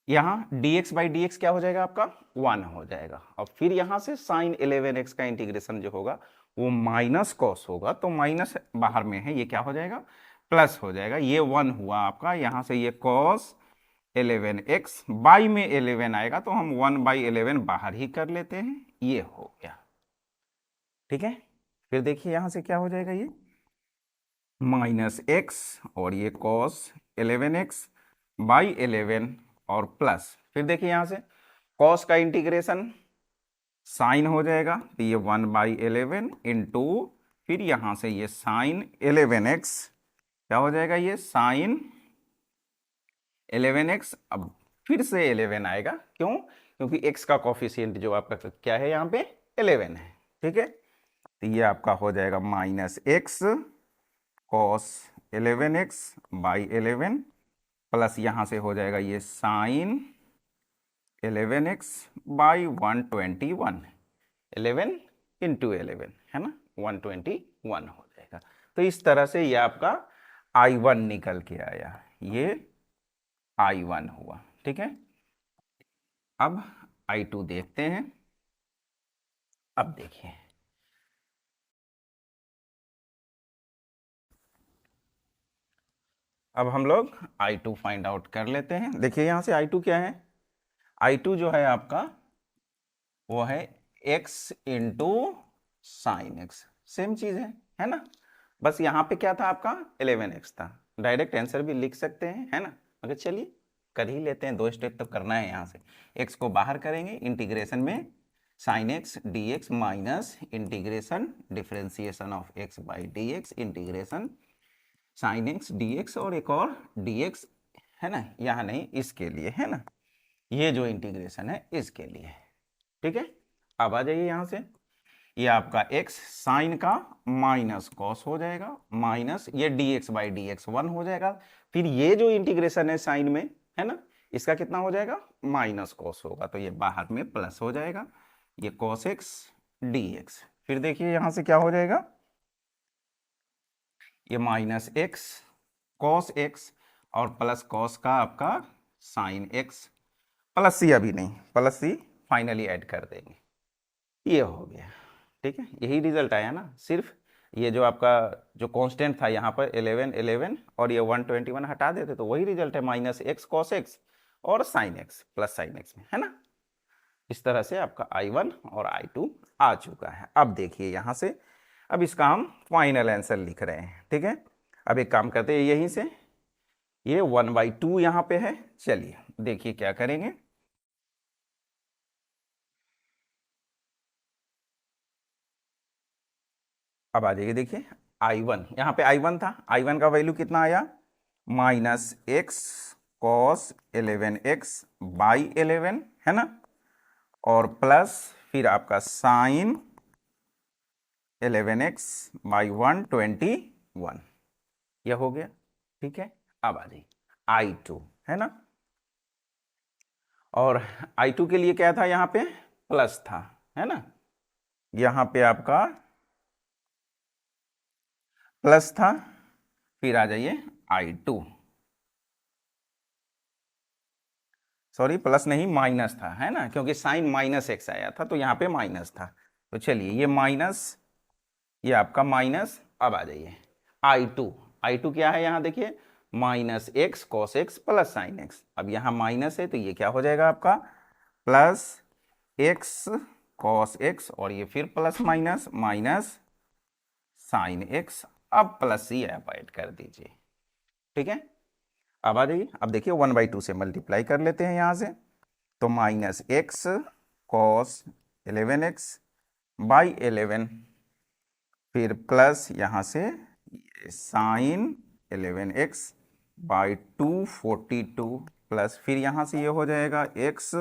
Speaker 1: यहाँ dx बाई dx क्या हो जाएगा आपका 1 हो जाएगा, और फिर यहाँ से साइन 11x का इंटीग्रेशन जो होगा वो माइनस कॉस होगा, तो माइनस बाहर में है, ये क्या हो जाएगा, प्लस हो जाएगा, ये 1 हुआ आपका, यहाँ से ये कॉस 11x बाई में 11 आएगा, तो हम 1/11 बाहर ही कर लेते हैं, ये हो गया। ठीक है, फिर देखिए यहाँ से क्या हो जाएगा, ये माइनस x और ये cos 11x बाई 11 और प्लस, फिर देखिए यहाँ से cos का इंटीग्रेशन साइन हो जाएगा, तो ये 1/11 इंटू फिर यहाँ से ये साइन 11x क्या हो जाएगा, ये साइन 11x, अब फिर से 11 आएगा, क्यों, क्योंकि x का कोफिशिएंट जो आपका क्या है यहाँ पे 11 है। ठीक है, तो ये आपका हो जाएगा minus x cos 11x by 11 plus यहाँ से हो जाएगा ये साइन 11x बाई 121, 11 इंटू 11 है ना, 121 हो जाएगा। तो इस तरह से ये आपका I1 निकल के आया, ये I1 हुआ। ठीक है, अब I2 देखते हैं। अब देखिए अब हम लोग I2 फाइंड आउट कर लेते हैं। देखिए यहाँ से I2 क्या है, I2 जो है आपका वो है x into sine x, same चीज है ना, बस यहाँ पे क्या था आपका 11x था, डायरेक्ट आंसर भी लिख सकते हैं है ना, मगर चलिए कर ही लेते हैं, 2 स्टेप तक करना है। यहाँ से x को बाहर करेंगे इंटीग्रेशन में sine x d x minus integration differentiation of x by D x integration sine x d x और एक और डी एक्स है ना, यहाँ नहीं इसके लिए है ना, ये जो इंटीग्रेशन है इसके लिए। ठीक है, अब आ जाइए यहाँ से, ये आपका x साइन का माइनस कॉस हो जाएगा, माइनस ये dx बाई डी एक्स 1 हो जाएगा, फिर ये जो इंटीग्रेशन है साइन में है ना, इसका कितना हो जाएगा, माइनस कॉस होगा, तो ये बाहर में प्लस हो जाएगा, ये cos x dx। फिर देखिए यहाँ से क्या हो जाएगा, ये माइनस x cos x और प्लस कॉस का आपका साइन x, प्लस सी अभी नहीं, प्लस सी फाइनली ऐड कर देंगे, ये हो गया। ठीक है, यही रिजल्ट आया ना, सिर्फ ये जो आपका जो कांस्टेंट था यहाँ पर 11 11 और ये 121 हटा देते तो वही रिजल्ट है माइनस एक्स कॉस एक्स और sine x plus sine x में, है ना। इस तरह से आपका I1 और I2 आ चुका है। अब देखिए यहाँ से, अब इसका हम फाइनल आंसर लिख रहे हैं, ठीक है। अब एक काम करते हैं, यहीं से ये 1/2 यहाँ पे है। चलिए देखिए क्या करेंगे। अब आ जाइए, देखिए I1, यहाँ पे I1 था, I1 का वैल्यू कितना आया, minus x cos 11x by 11, है ना, और प्लस फिर आपका साइन 11x बाई 121, यह हो गया, ठीक है। अब आ जाइए I2, है ना, और I2 के लिए क्या था, यहाँ पे प्लस था, है ना, यहाँ पे आपका प्लस था, फिर आ जाइए I2, सॉरी प्लस नहीं माइनस था, है ना, क्योंकि साइन माइनस एक्स आया था तो यहाँ पे माइनस था। तो चलिए ये माइनस, ये आपका माइनस। अब आ जाइए I2, I2 क्या है, यहाँ देखिए minus x cos x plus sine x. अब यहाँ माइनस है तो ये क्या हो जाएगा आपका प्लस एक्स कॉस एक्स, और ये फिर plus minus minus sine x. अब प्लस ही आप ऐड कर दीजिए, ठीक है। अब आ जाइए, अब देखिए 1/2 से मल्टीप्लाई कर लेते हैं यहाँ से, तो minus x cos 11x by 11, फिर प्लस यहाँ से साइन 11x बाई 242, प्लस फिर यहाँ से ये हो जाएगा x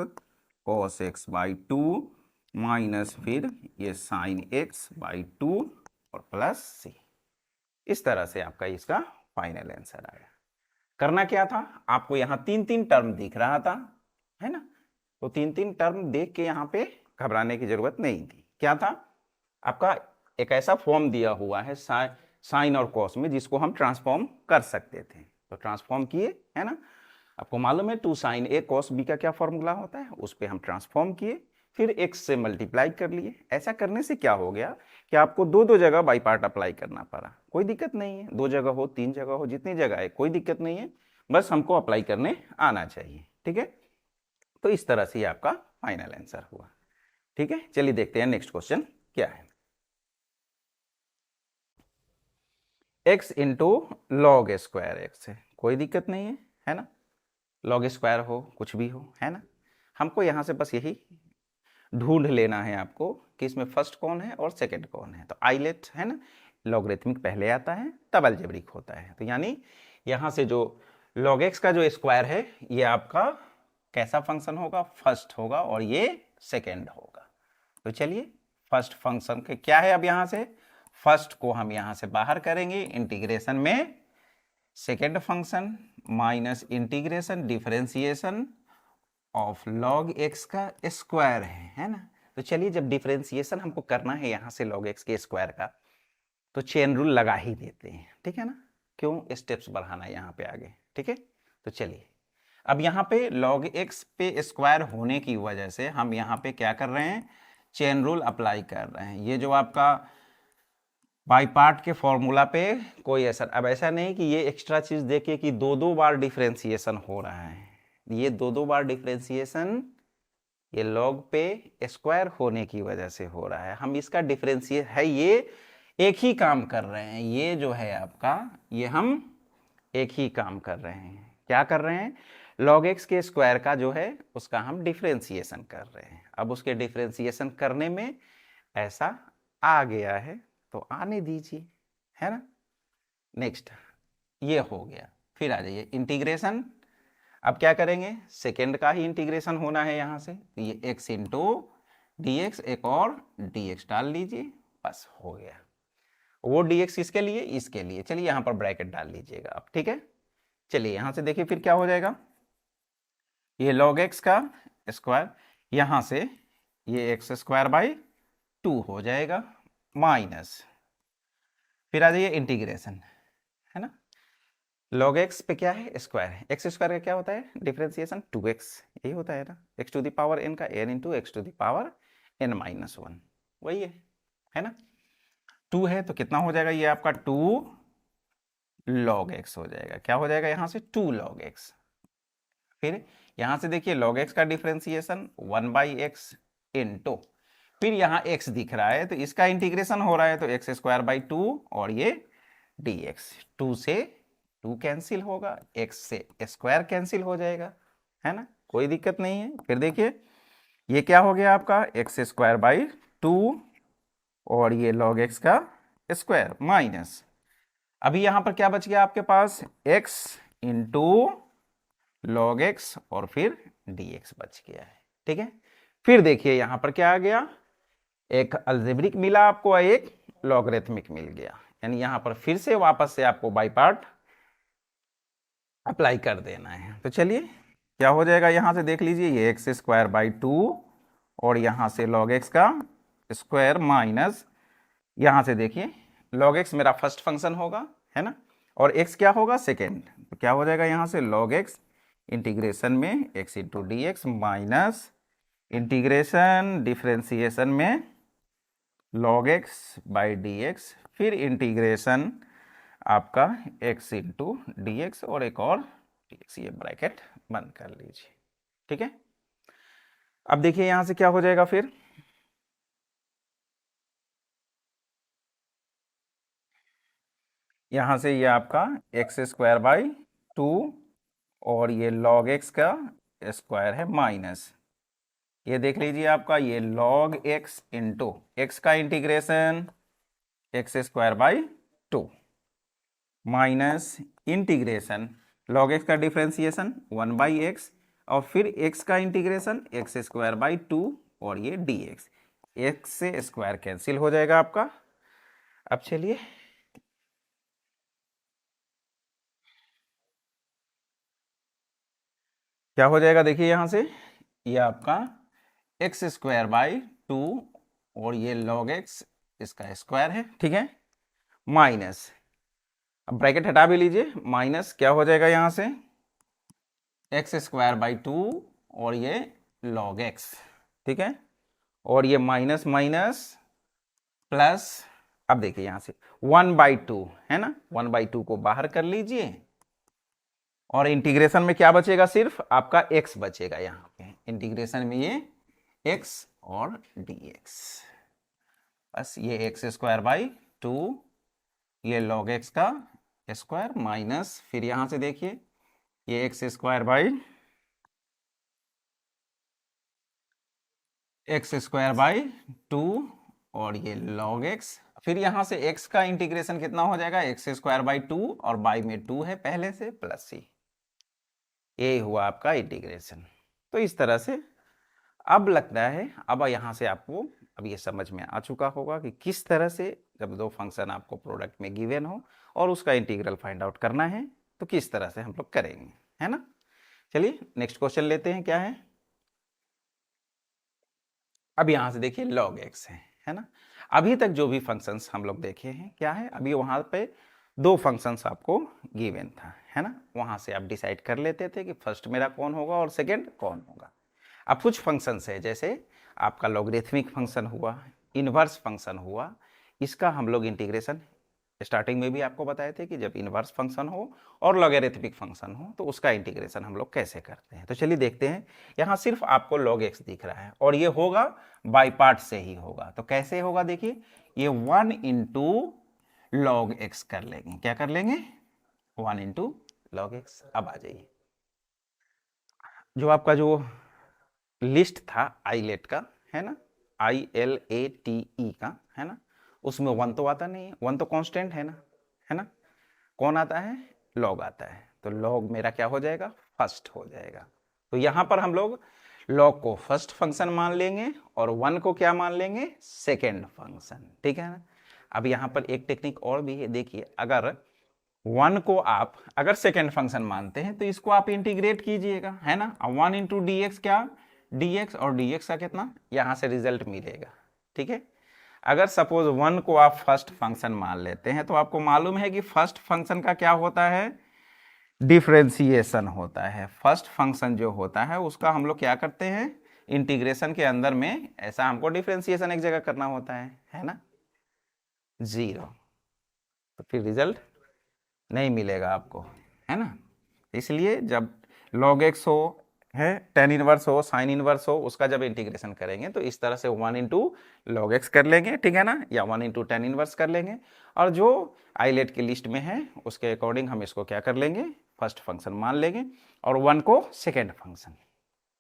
Speaker 1: cos x by 2 minus फिर ये साइन x बाई 2 और प्लस c। इस तरह से आपका इसका फाइनल आंसर आया। करना क्या था, आपको यहाँ 3 टर्म दिख रहा था, है ना, तो 3 टर्म देख के यहाँ पे घबराने की जरूरत नहीं थी। क्या था, आपका एक ऐसा फॉर्म दिया हुआ है साइन और कॉस में जिसको हम ट्रांसफॉर्म कर सकते थे, तो ट्रांसफॉर्म किए, है ना। आपको मालूम है 2 sin a cos b का क्या फॉर्मूला होता है, उस पर हम ट्रांसफॉर्म किए, फिर x से मल्टीप्लाई कर लिए। ऐसा करने से क्या हो गया कि आपको दो जगह बाई पार्ट अप्लाई करना पड़ा। कोई दिक्कत नहीं है, 2 जगह हो 3 जगह हो, जितनी जगह है कोई दिक्कत नहीं है, बस हमको अप्लाई करने आना चाहिए, ठीक है। तो इस तरह से आपका फाइनल आंसर हुआ, ठीक है। चलिए देखते हैं नेक्स्ट क्वेश्चन क्या है। x into log square x है, कोई दिक्कत नहीं है ना, लॉग स्क्वायर हो कुछ भी हो, है ना। हमको यहाँ से बस यही ढूंढ लेना है आपको कि इसमें फर्स्ट कौन है और सेकंड कौन है। तो आइलेट, है ना, लॉगरिथमिक पहले आता है तब अलजेब्रिक होता है। तो यानी यहाँ से जो लॉग एक्स का जो स्क्वायर है ये आपका कैसा फंक्शन होगा, फर्स्ट होगा, और ये सेकेंड होगा। तो चलिए फर्स्ट फंक्शन के क्या है, अब यहाँ से फर्स्ट को हम यहाँ से बाहर करेंगे, इंटीग्रेशन में second function minus integration differentiation of log x का स्क्वायर है ना। तो चलिए जब डिफरेंशिएशन हमको करना है यहाँ से लॉग एक्स के स्क्वायर का, तो चेन रूल लगा ही देते हैं, ठीक है ना, क्यों स्टेप्स बढ़ाना है यहाँ पे आगे, ठीक है। तो चलिए अब यहाँ पे लॉग एक्स पे स्क्वायर होने की वजह से हम यहाँ पे क्या कर रहे हैं, चेन रूल अप्लाई कर रहे हैं। ये जो आपका बाई पार्ट के फॉर्मूला पे कोई असर, अब ऐसा नहीं कि ये एक्स्ट्रा चीज देखिए कि 2 बार डिफरेंशिएशन हो रहा है, ये 2 बार डिफरेंशिएशन ये लॉग पे स्क्वायर होने की वजह से हो रहा है। हम इसका डिफरेंशिएट है, ये एक ही काम कर रहे हैं, ये जो है आपका ये हम एक ही काम कर रहे हैं। क्या कर रहे हैं, लॉग एक्स के स्क्वायर का जो है उसका हम डिफरेंशिएशन कर रहे हैं। अब उसके डिफरेंशिएशन करने में ऐसा आ गया है तो आने दीजिए, है ना। नेक्स्ट ये हो गया, फिर आ जाइए इंटीग्रेशन। अब क्या करेंगे, सेकेंड का ही इंटीग्रेशन होना है यहाँ से, तो ये x इंटू डी एक्स, एक और dx डाल लीजिए, बस हो गया। वो dx किसके लिए, इसके लिए। चलिए यहाँ पर ब्रैकेट डाल लीजिएगा आप, ठीक है। चलिए यहाँ से देखिए फिर क्या हो जाएगा, ये log x का स्क्वायर यहाँ से ये x स्क्वायर बाई 2 हो जाएगा, माइनस फिर आ जाइए इंटीग्रेशन, है ना। log x पे क्या है, स्क्वायर है, x स्क्वायर का क्या होता है डिफरेंशिएशन, 2x, यही होता है ना, x to the power n का n into x to the power n minus 1, वही है ना। 2 है तो कितना हो जाएगा ये आपका 2 log x हो जाएगा। क्या हो जाएगा यहाँ से 2 log x। फिर यहाँ से देखिए log x का डिफरेंशिएशन 1/x इनटू, फिर यहाँ x दिख रहा है तो इसका इंटीग्रेशन हो रहा है तो x²/2 और ये dx, 2 से 2 कैंसिल होगा, x से स्क्वायर कैंसिल हो जाएगा, है ना, कोई दिक्कत नहीं है। फिर देखिए ये क्या हो गया आपका x²/2 और ये log x का स्क्वायर माइनस, अभी यहां पर क्या बच गया आपके पास x इंटू log x और फिर dx बच गया है, ठीक है। फिर देखिए यहां पर क्या आ गया, एक अलजेब्रिक मिला आपको, एक लॉगरिथमिक मिल गया, यानी यहां पर फिर से वापस से आपको बाई पार्ट अप्लाई कर देना है। तो चलिए क्या हो जाएगा, यहां से देख लीजिए ये x²/2 और यहां से log x का स्क्वायर माइनस, यहां से देखिए log x मेरा फर्स्ट फंक्शन होगा, है ना, और x क्या होगा सेकेंड, तो क्या हो जाएगा यहां से log x इंटीग्रेशन में x into dx minus integration differentiation में log x/dx, फिर इंटीग्रेशन आपका x इंटू dx और एक और dx, ये ब्रैकेट बंद कर लीजिए, ठीक है। अब देखिए यहां से क्या हो जाएगा, फिर यहां से ये आपका x²/2 और ये log x का स्क्वायर है माइनस, ये देख लीजिए आपका ये log x इंटू x का integration x²/2 minus integration log x का डिफरेंशिएशन 1/x और फिर x का इंटीग्रेशन x²/2 और ये dx, x से स्क्वायर कैंसिल हो जाएगा आपका। अब चलिए क्या हो जाएगा, देखिए यहां से ये आपका x²/2 और ये log x इसका स्क्वायर है, ठीक है, माइनस, अब ब्रैकेट हटा भी लीजिए, माइनस क्या हो जाएगा यहां से x²/2 और ये log x, ठीक है, और ये माइनस माइनस प्लस, अब देखिए यहां से 1/2 है ना, 1/2 को बाहर कर लीजिए और इंटीग्रेशन में क्या बचेगा, सिर्फ आपका x बचेगा, यहां पे इंटीग्रेशन में ये x और dx, बस ये x²/2 ये log x का स्क्वायर माइनस, फिर यहां से देखिए ये x²/2 और ये log x, फिर यहां से x का इंटीग्रेशन कितना हो जाएगा x²/2 और बाई में 2 है पहले से प्लस c, ये हुआ आपका इंटीग्रेशन। तो इस तरह से अब लगता है अब यहां से आपको अब ये समझ में आ चुका होगा कि किस तरह से जब दो फंक्शन आपको प्रोडक्ट में गिवन हो और उसका इंटीग्रल फाइंड आउट करना है तो किस तरह से हम लोग करेंगे, है ना। चलिए नेक्स्ट क्वेश्चन लेते हैं, क्या है, अब यहां से देखिए log x है ना। अभी तक जो भी फंक्शंस हम लोग देखे हैं क्या है, अभी वहां पे दो फंक्शंस आपको गिवन था, है ना, वहां से आप डिसाइड कर लेते थे कि फर्स्ट मेरा कौन होगा और सेकंड कौन होगा। अब कुछ फंक्शंस है जैसे आपका लॉगरिथमिक फंक्शन हुआ, इनवर्स फंक्शन हुआ, इसका हम लोग इंटीग्रेशन स्टार्टिंग में भी आपको बताए थे कि जब इनवर्स फंक्शन हो और लॉगरिथमिक फंक्शन हो तो उसका इंटीग्रेशन हम लोग कैसे करते हैं। तो चलिए देखते हैं, यहाँ सिर्फ आपको log x दिख रहा है और ये होगा बाई पार्ट से ही होगा, तो कैसे होगा देखिए, ये 1 इंटू log x कर लेंगे, क्या कर लेंगे 1 इंटू log x। अब आ जाइए, जो आपका जो लिस्ट था आईलेट का, है ना, ILATE का, है ना, उसमें 1 तो आता नहीं है, 1 तो कांस्टेंट है ना, कौन आता है log आता है, तो log मेरा क्या हो जाएगा फर्स्ट हो जाएगा। तो यहां पर हम लोग log को फर्स्ट फंक्शन मान लेंगे और 1 को क्या मान लेंगे सेकेंड फंक्शन, ठीक है ना। अब यहां पर एक टेक्निक और भी है, देखिए अगर 1 को आप अगर सेकेंड फंक्शन मानते हैं तो इसको आप इंटीग्रेट कीजिएगा, है ना, 1 इंटू dx क्या dx और dx का कितना यहां से रिजल्ट मिलेगा, ठीक है। अगर सपोज 1 को आप फर्स्ट फंक्शन मान लेते हैं तो आपको मालूम है कि फर्स्ट फंक्शन का क्या होता है डिफरेंशिएशन होता है, फर्स्ट फंक्शन जो होता है उसका हम लोग क्या करते हैं इंटीग्रेशन के अंदर में ऐसा हमको डिफरेंशिएशन एक जगह करना होता है ना, 0, तो फिर रिजल्ट नहीं मिलेगा आपको, है ना। इसलिए जब log x हो, है tan इनवर्स हो, sin इनवर्स हो, उसका जब इंटीग्रेशन करेंगे तो इस तरह से 1 इंटू लॉग एक्स कर लेंगे, ठीक है ना, या 1 इंटू tan इनवर्स कर लेंगे, और जो आईलेट की लिस्ट में है उसके अकॉर्डिंग हम इसको क्या कर लेंगे, फर्स्ट फंक्शन मान लेंगे और 1 को सेकेंड फंक्शन।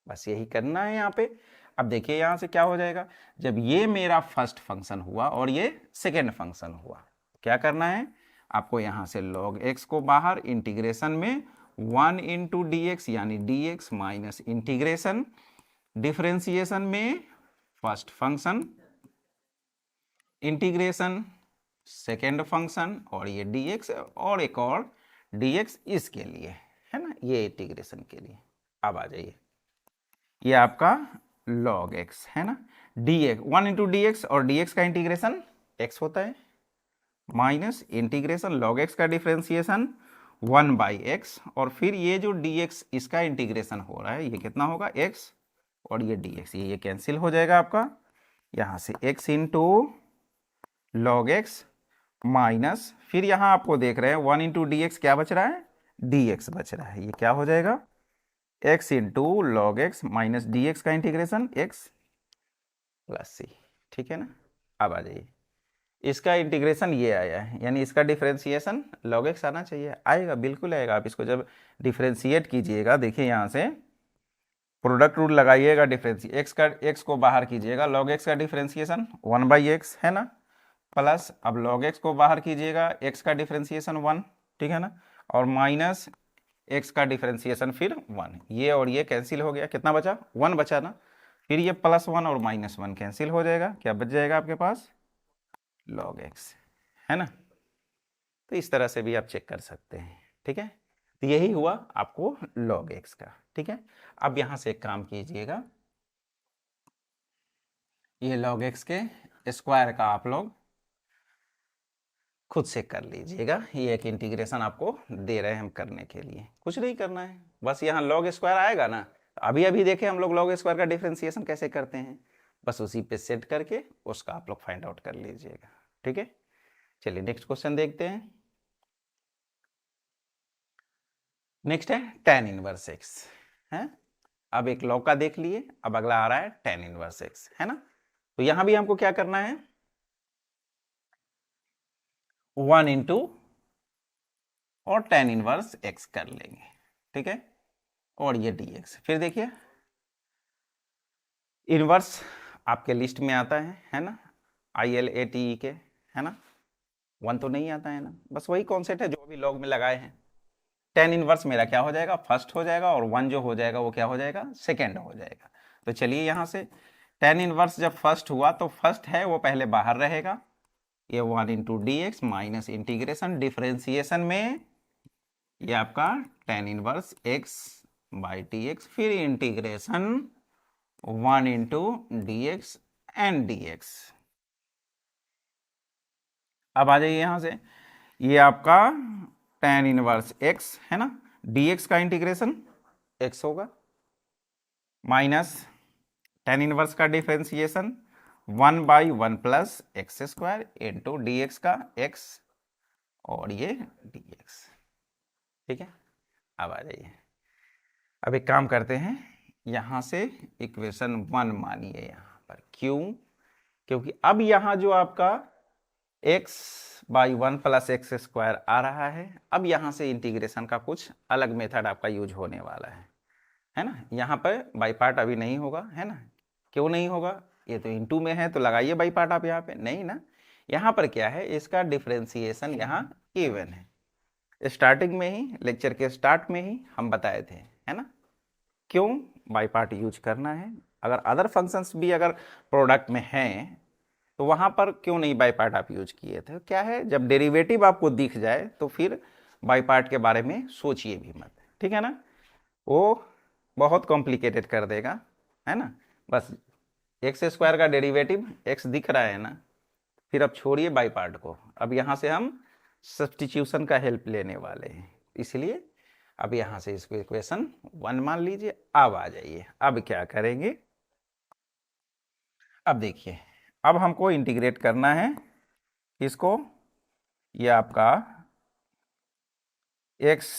Speaker 1: बस यही करना है यहाँ पे। अब देखिए यहाँ से क्या हो जाएगा, जब ये मेरा फर्स्ट फंक्शन हुआ और ये सेकेंड फंक्शन हुआ, क्या करना है आपको, यहाँ से log x को बाहर, इंटीग्रेशन में 1 इंटू डी एक्स यानी dx माइनस इंटीग्रेशन डिफरेंशिएशन में first function integration second function और ये dx और एक और dx इसके लिए, है ना, ये इंटीग्रेशन के लिए। अब आ जाइए, ये आपका log x है ना, dx 1 इंटू डी एक्स और dx का इंटीग्रेशन x होता है, माइनस इंटीग्रेशन log x का डिफरेंशिएशन 1 बाई एक्स, और फिर ये जो dx इसका इंटीग्रेशन हो रहा है ये कितना होगा x, और ये dx ये कैंसिल हो जाएगा आपका, यहाँ से x into log x minus, फिर यहाँ आपको देख रहे हैं 1 इंटू डी एक्स क्या बच रहा है, dx बच रहा है, ये क्या हो जाएगा x into log x minus D x का इंटीग्रेशन x प्लस c, ठीक है ना। अब आ जाइए, इसका इंटीग्रेशन ये आया है, यानी इसका डिफरेंशिएशन log x आना चाहिए, आएगा, बिल्कुल आएगा। आप इसको जब डिफरेंशिएट कीजिएगा, देखिए यहाँ से प्रोडक्ट रूल लगाइएगा, x को बाहर कीजिएगा, log x का डिफरेंशिएशन 1 बाई एक्स है ना, प्लस अब log x को बाहर कीजिएगा, x का डिफरेंशिएशन 1, ठीक है ना, और माइनस x का डिफरेंशिएशन फिर 1, ये और ये कैंसिल हो गया, कितना बचा 1 बचा ना, फिर ये +1 और -1 कैंसिल हो जाएगा, क्या बच जाएगा आपके पास log x, है ना। तो इस तरह से भी आप चेक कर सकते हैं, ठीक है। तो यही हुआ आपको log x का, ठीक है। अब यहां से एक काम कीजिएगा, ये log x के स्क्वायर का आप लोग खुद से कर लीजिएगा, ये एक इंटीग्रेशन आपको दे रहे हैं हम करने के लिए, कुछ नहीं करना है, बस यहाँ log स्क्वायर आएगा ना, अभी अभी देखें हम लोग log स्क्वायर का डिफरेंशिएशन कैसे करते हैं, बस उसी पे सेट करके उसका आप लोग फाइंड आउट कर लीजिएगा, ठीक है। चलिए नेक्स्ट क्वेश्चन देखते हैं। नेक्स्ट है tan इनवर्स x, है, अब एक log का देख लिए, अब अगला आ रहा है tan इनवर्स x, है ना। तो यहां भी हमको क्या करना है, 1 इंटू और tan इनवर्स x कर लेंगे, ठीक है, और ये dx, फिर देखिए इनवर्स आपके लिस्ट में आता है ना, ILATE के, है ना, 1 तो नहीं आता है ना, बस वही कॉन्सेप्ट है जो अभी लॉग में लगाए हैं। tan इनवर्स मेरा क्या हो जाएगा, फर्स्ट हो जाएगा, और 1 जो हो जाएगा वो क्या हो जाएगा, सेकेंड हो जाएगा। तो चलिए यहाँ से tan इनवर्स जब फर्स्ट हुआ तो फर्स्ट है वो पहले बाहर रहेगा, ये 1 into D x minus integration differentiation में ये आपका tan inverse x by d x, फिर integration 1 into D x and d x. अब आ जाइए यहां से, ये आपका tan इनवर्स x है ना, dx का इंटीग्रेशन x होगा, माइनस tan इनवर्स का differentiation 1 by 1 plus x square into D x का x और ये dx, ठीक है। अब आ जाइए, अब एक काम करते हैं, यहां से इक्वेशन 1 मानिए यहां पर, क्यों, क्योंकि अब यहां जो आपका x by 1 plus x square आ रहा है, अब यहां से इंटीग्रेशन का कुछ अलग मेथड आपका यूज होने वाला है ना। यहाँ पर बाई पार्ट अभी नहीं होगा, है ना, क्यों नहीं होगा, ये तो इनटू में है तो लगाइए बाई पार्ट आप यहाँ पे, नहीं ना, यहाँ पर क्या है, इसका डिफरेंशिएशन यहाँ इवन है, स्टार्टिंग में ही लेक्चर के स्टार्ट में ही हम बताए थे, है ना, क्यों बाई पार्ट यूज करना है, अगर अदर फंक्शंस भी अगर प्रोडक्ट में हैं तो वहां पर क्यों नहीं बाई पार्ट आप यूज किए थे, क्या है, जब डेरिवेटिव आपको दिख जाए तो फिर बाई पार्ट के बारे में सोचिए भी मत, ठीक है ना, वो बहुत कॉम्प्लिकेटेड कर देगा, है ना। बस एक्स स्क्वायर का डेरिवेटिव एक्स दिख रहा है ना, फिर अब छोड़िए बाई पार्ट को, अब यहाँ से हम सब्स्टिट्यूशन का हेल्प लेने वाले हैं, इसलिए अब यहाँ से इसको इक्वेशन 1 मान लीजिए। अब आ जाइए, अब क्या करेंगे, अब देखिए, अब हमको इंटीग्रेट करना है किसको, ये आपका x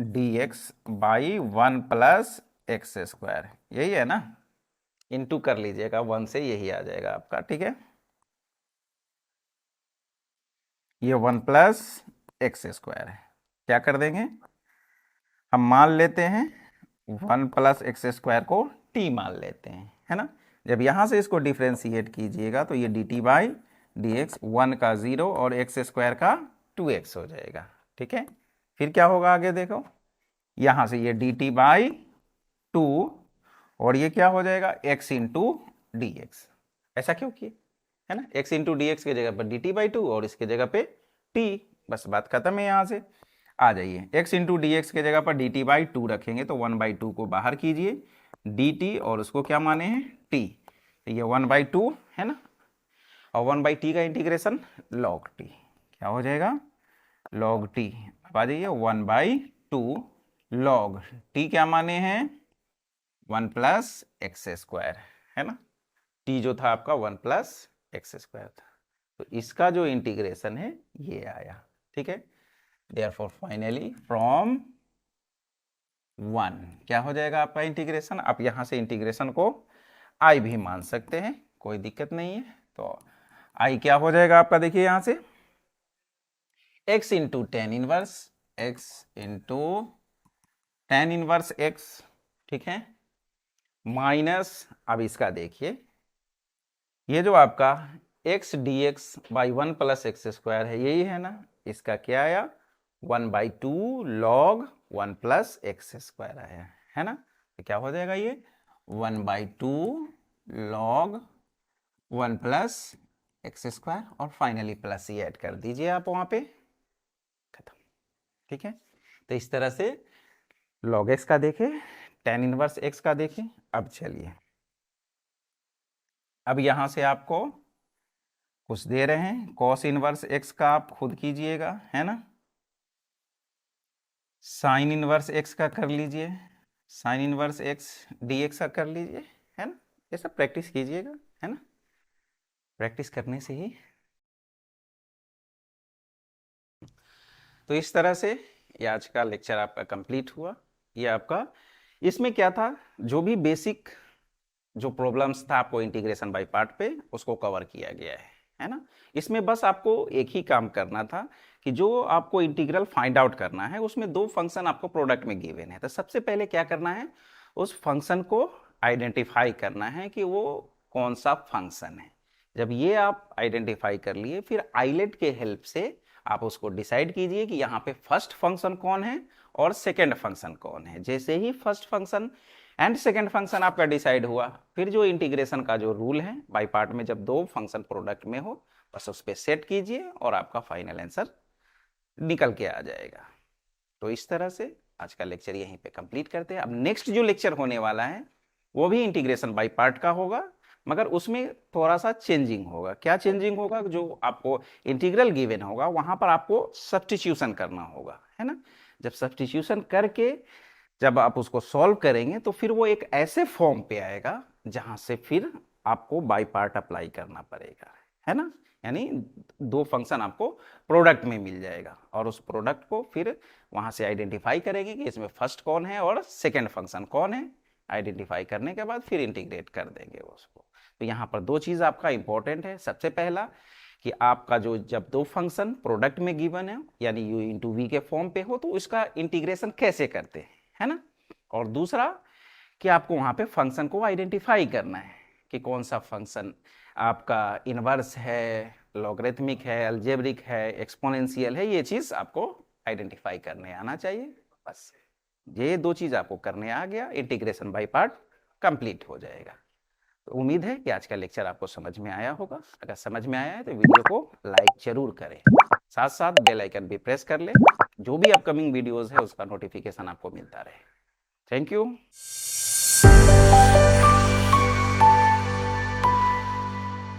Speaker 1: dx by 1 plus x square, यही है ना, इनटू कर लीजिएगा 1 से, यही आ जाएगा आपका, ठीक है। ये 1 प्लस एक्स स्क्वायर है, क्या कर देंगे हम, मान लेते हैं 1 प्लस एक्स स्क्वायर को t मान लेते हैं, है ना। जब यहां से इसको डिफ्रेंशिएट कीजिएगा तो ये dt बाई डी एक्स, 1 का 0 और एक्स स्क्वायर का 2x हो जाएगा, ठीक है। फिर क्या होगा आगे देखो, यहां से ये dt बाई 2 और ये क्या हो जाएगा x इंटू डी एक्स, ऐसा क्यों किए, है ना, x इंटू डी एक्स की जगह पर dt बाई 2 और इसके जगह पे t, बस बात खत्म है। यहां से आ जाइए, x इंटू डी एक्स की जगह पर dt बाई 2 रखेंगे तो 1/2 को बाहर कीजिए, dt और उसको क्या माने हैं t, तो ये 1/2 है ना, और 1/t का इंटीग्रेशन log t, क्या हो जाएगा log t। अब आ जाइए 1/2 log t क्या माने हैं 1 प्लस एक्स स्क्वायर, है ना, t जो था आपका 1 प्लस एक्स स्क्वायर था, तो इसका जो इंटीग्रेशन है ये आया, ठीक है। Therefore finally from 1 क्या हो जाएगा आपका इंटीग्रेशन, आप यहां से इंटीग्रेशन को i भी मान सकते हैं, कोई दिक्कत नहीं है। तो i क्या हो जाएगा आपका, देखिए यहां से x into ten inverse x into ten inverse x, ठीक है, माइनस, अब इसका देखिए ये जो आपका x dx by 1 plus x square है, यही है ना, इसका क्या आया 1/2 log 1 प्लस एक्स स्क्वायर आया, है ना, तो क्या हो जाएगा ये 1/2 log 1 प्लस एक्स स्क्वायर, और फाइनली प्लस ही ऐड कर दीजिए आप वहां पे, खत्म, ठीक है। तो इस तरह से log x का देखें, tan इनवर्स x का देखें। अब चलिए, अब यहां से आपको कुछ दे रहे हैं, cos इनवर्स x का आप खुद कीजिएगा, है ना, साइन इनवर्स x का कर लीजिए, साइन इनवर्स x dx का कर लीजिए, है ना, ये सब प्रैक्टिस कीजिएगा, है ना, प्रैक्टिस करने से ही। तो इस तरह से ये आज का लेक्चर आपका कंप्लीट हुआ। ये आपका इसमें क्या था, जो भी बेसिक जो प्रॉब्लम्स था आपको इंटीग्रेशन बाय पार्ट पे, उसको कवर किया गया है ना। इसमें बस आपको एक ही काम करना था कि जो आपको इंटीग्रल फाइंड आउट करना है, उसमें दो फंक्शन आपको प्रोडक्ट में गिवन है, तो सबसे पहले क्या करना है, उस फंक्शन को आइडेंटिफाई करना है कि वो कौन सा फंक्शन है। जब ये आप आइडेंटिफाई कर लिए, फिर आइलेट के हेल्प से आप उसको डिसाइड कीजिए कि यहाँ पे फर्स्ट फंक्शन कौन है और सेकेंड फंक्शन कौन है। जैसे ही first function and second function आपका डिसाइड हुआ, फिर जो इंटीग्रेशन का जो रूल है बाय पार्ट में, जब दो फंक्शन प्रोडक्ट में हो, बस उस पर सेट कीजिए और आपका फाइनल आंसर निकल के आ जाएगा। तो इस तरह से आज का लेक्चर यहीं पे कंप्लीट करते हैं। अब नेक्स्ट जो लेक्चर होने वाला है वो भी इंटीग्रेशन बाय पार्ट का होगा, मगर उसमें थोड़ा सा चेंजिंग होगा। क्या चेंजिंग होगा, जो आपको इंटीग्रल गिवन होगा वहां पर आपको सब्स्टिट्यूशन करना होगा, है ना। जब सब्स्टिट्यूशन करके जब आप उसको सॉल्व करेंगे तो फिर वो एक ऐसे फॉर्म पे आएगा जहां से फिर आपको बाय पार्ट अप्लाई करना पड़ेगा, है ना। यानी दो फंक्शन आपको प्रोडक्ट में मिल जाएगा और उस प्रोडक्ट को फिर वहां से आइडेंटिफाई करेंगे कि इसमें फर्स्ट कौन है और सेकेंड फंक्शन कौन है। आइडेंटिफाई करने के बाद फिर इंटीग्रेट कर देंगे उसको। तो यहाँ पर दो चीज आपका इंपॉर्टेंट है। सबसे पहला कि आपका जो जब दो फंक्शन प्रोडक्ट में गिवन है, यानी u इंटू वी के फॉर्म पे हो, तो उसका इंटीग्रेशन कैसे करते हैं, है ना। और दूसरा कि आपको वहां पे फंक्शन को आइडेंटिफाई करना है कि कौन सा फंक्शन आपका इनवर्स है, लॉगरिथमिक है, अलजेब्रिक है, एक्सपोनेंशियल है। ये चीज आपको आइडेंटिफाई करने आना चाहिए। बस ये दो चीज आपको करने आ गया, इंटीग्रेशन बाय पार्ट कंप्लीट हो जाएगा। तो उम्मीद है कि आज का लेक्चर आपको समझ में आया होगा। अगर समझ में आया है तो वीडियो को लाइक जरूर करें, साथ साथ बेल आइकन भी प्रेस कर लें, जो भी अपकमिंग वीडियोस है उसका नोटिफिकेशन आपको मिलता रहे। Thank you.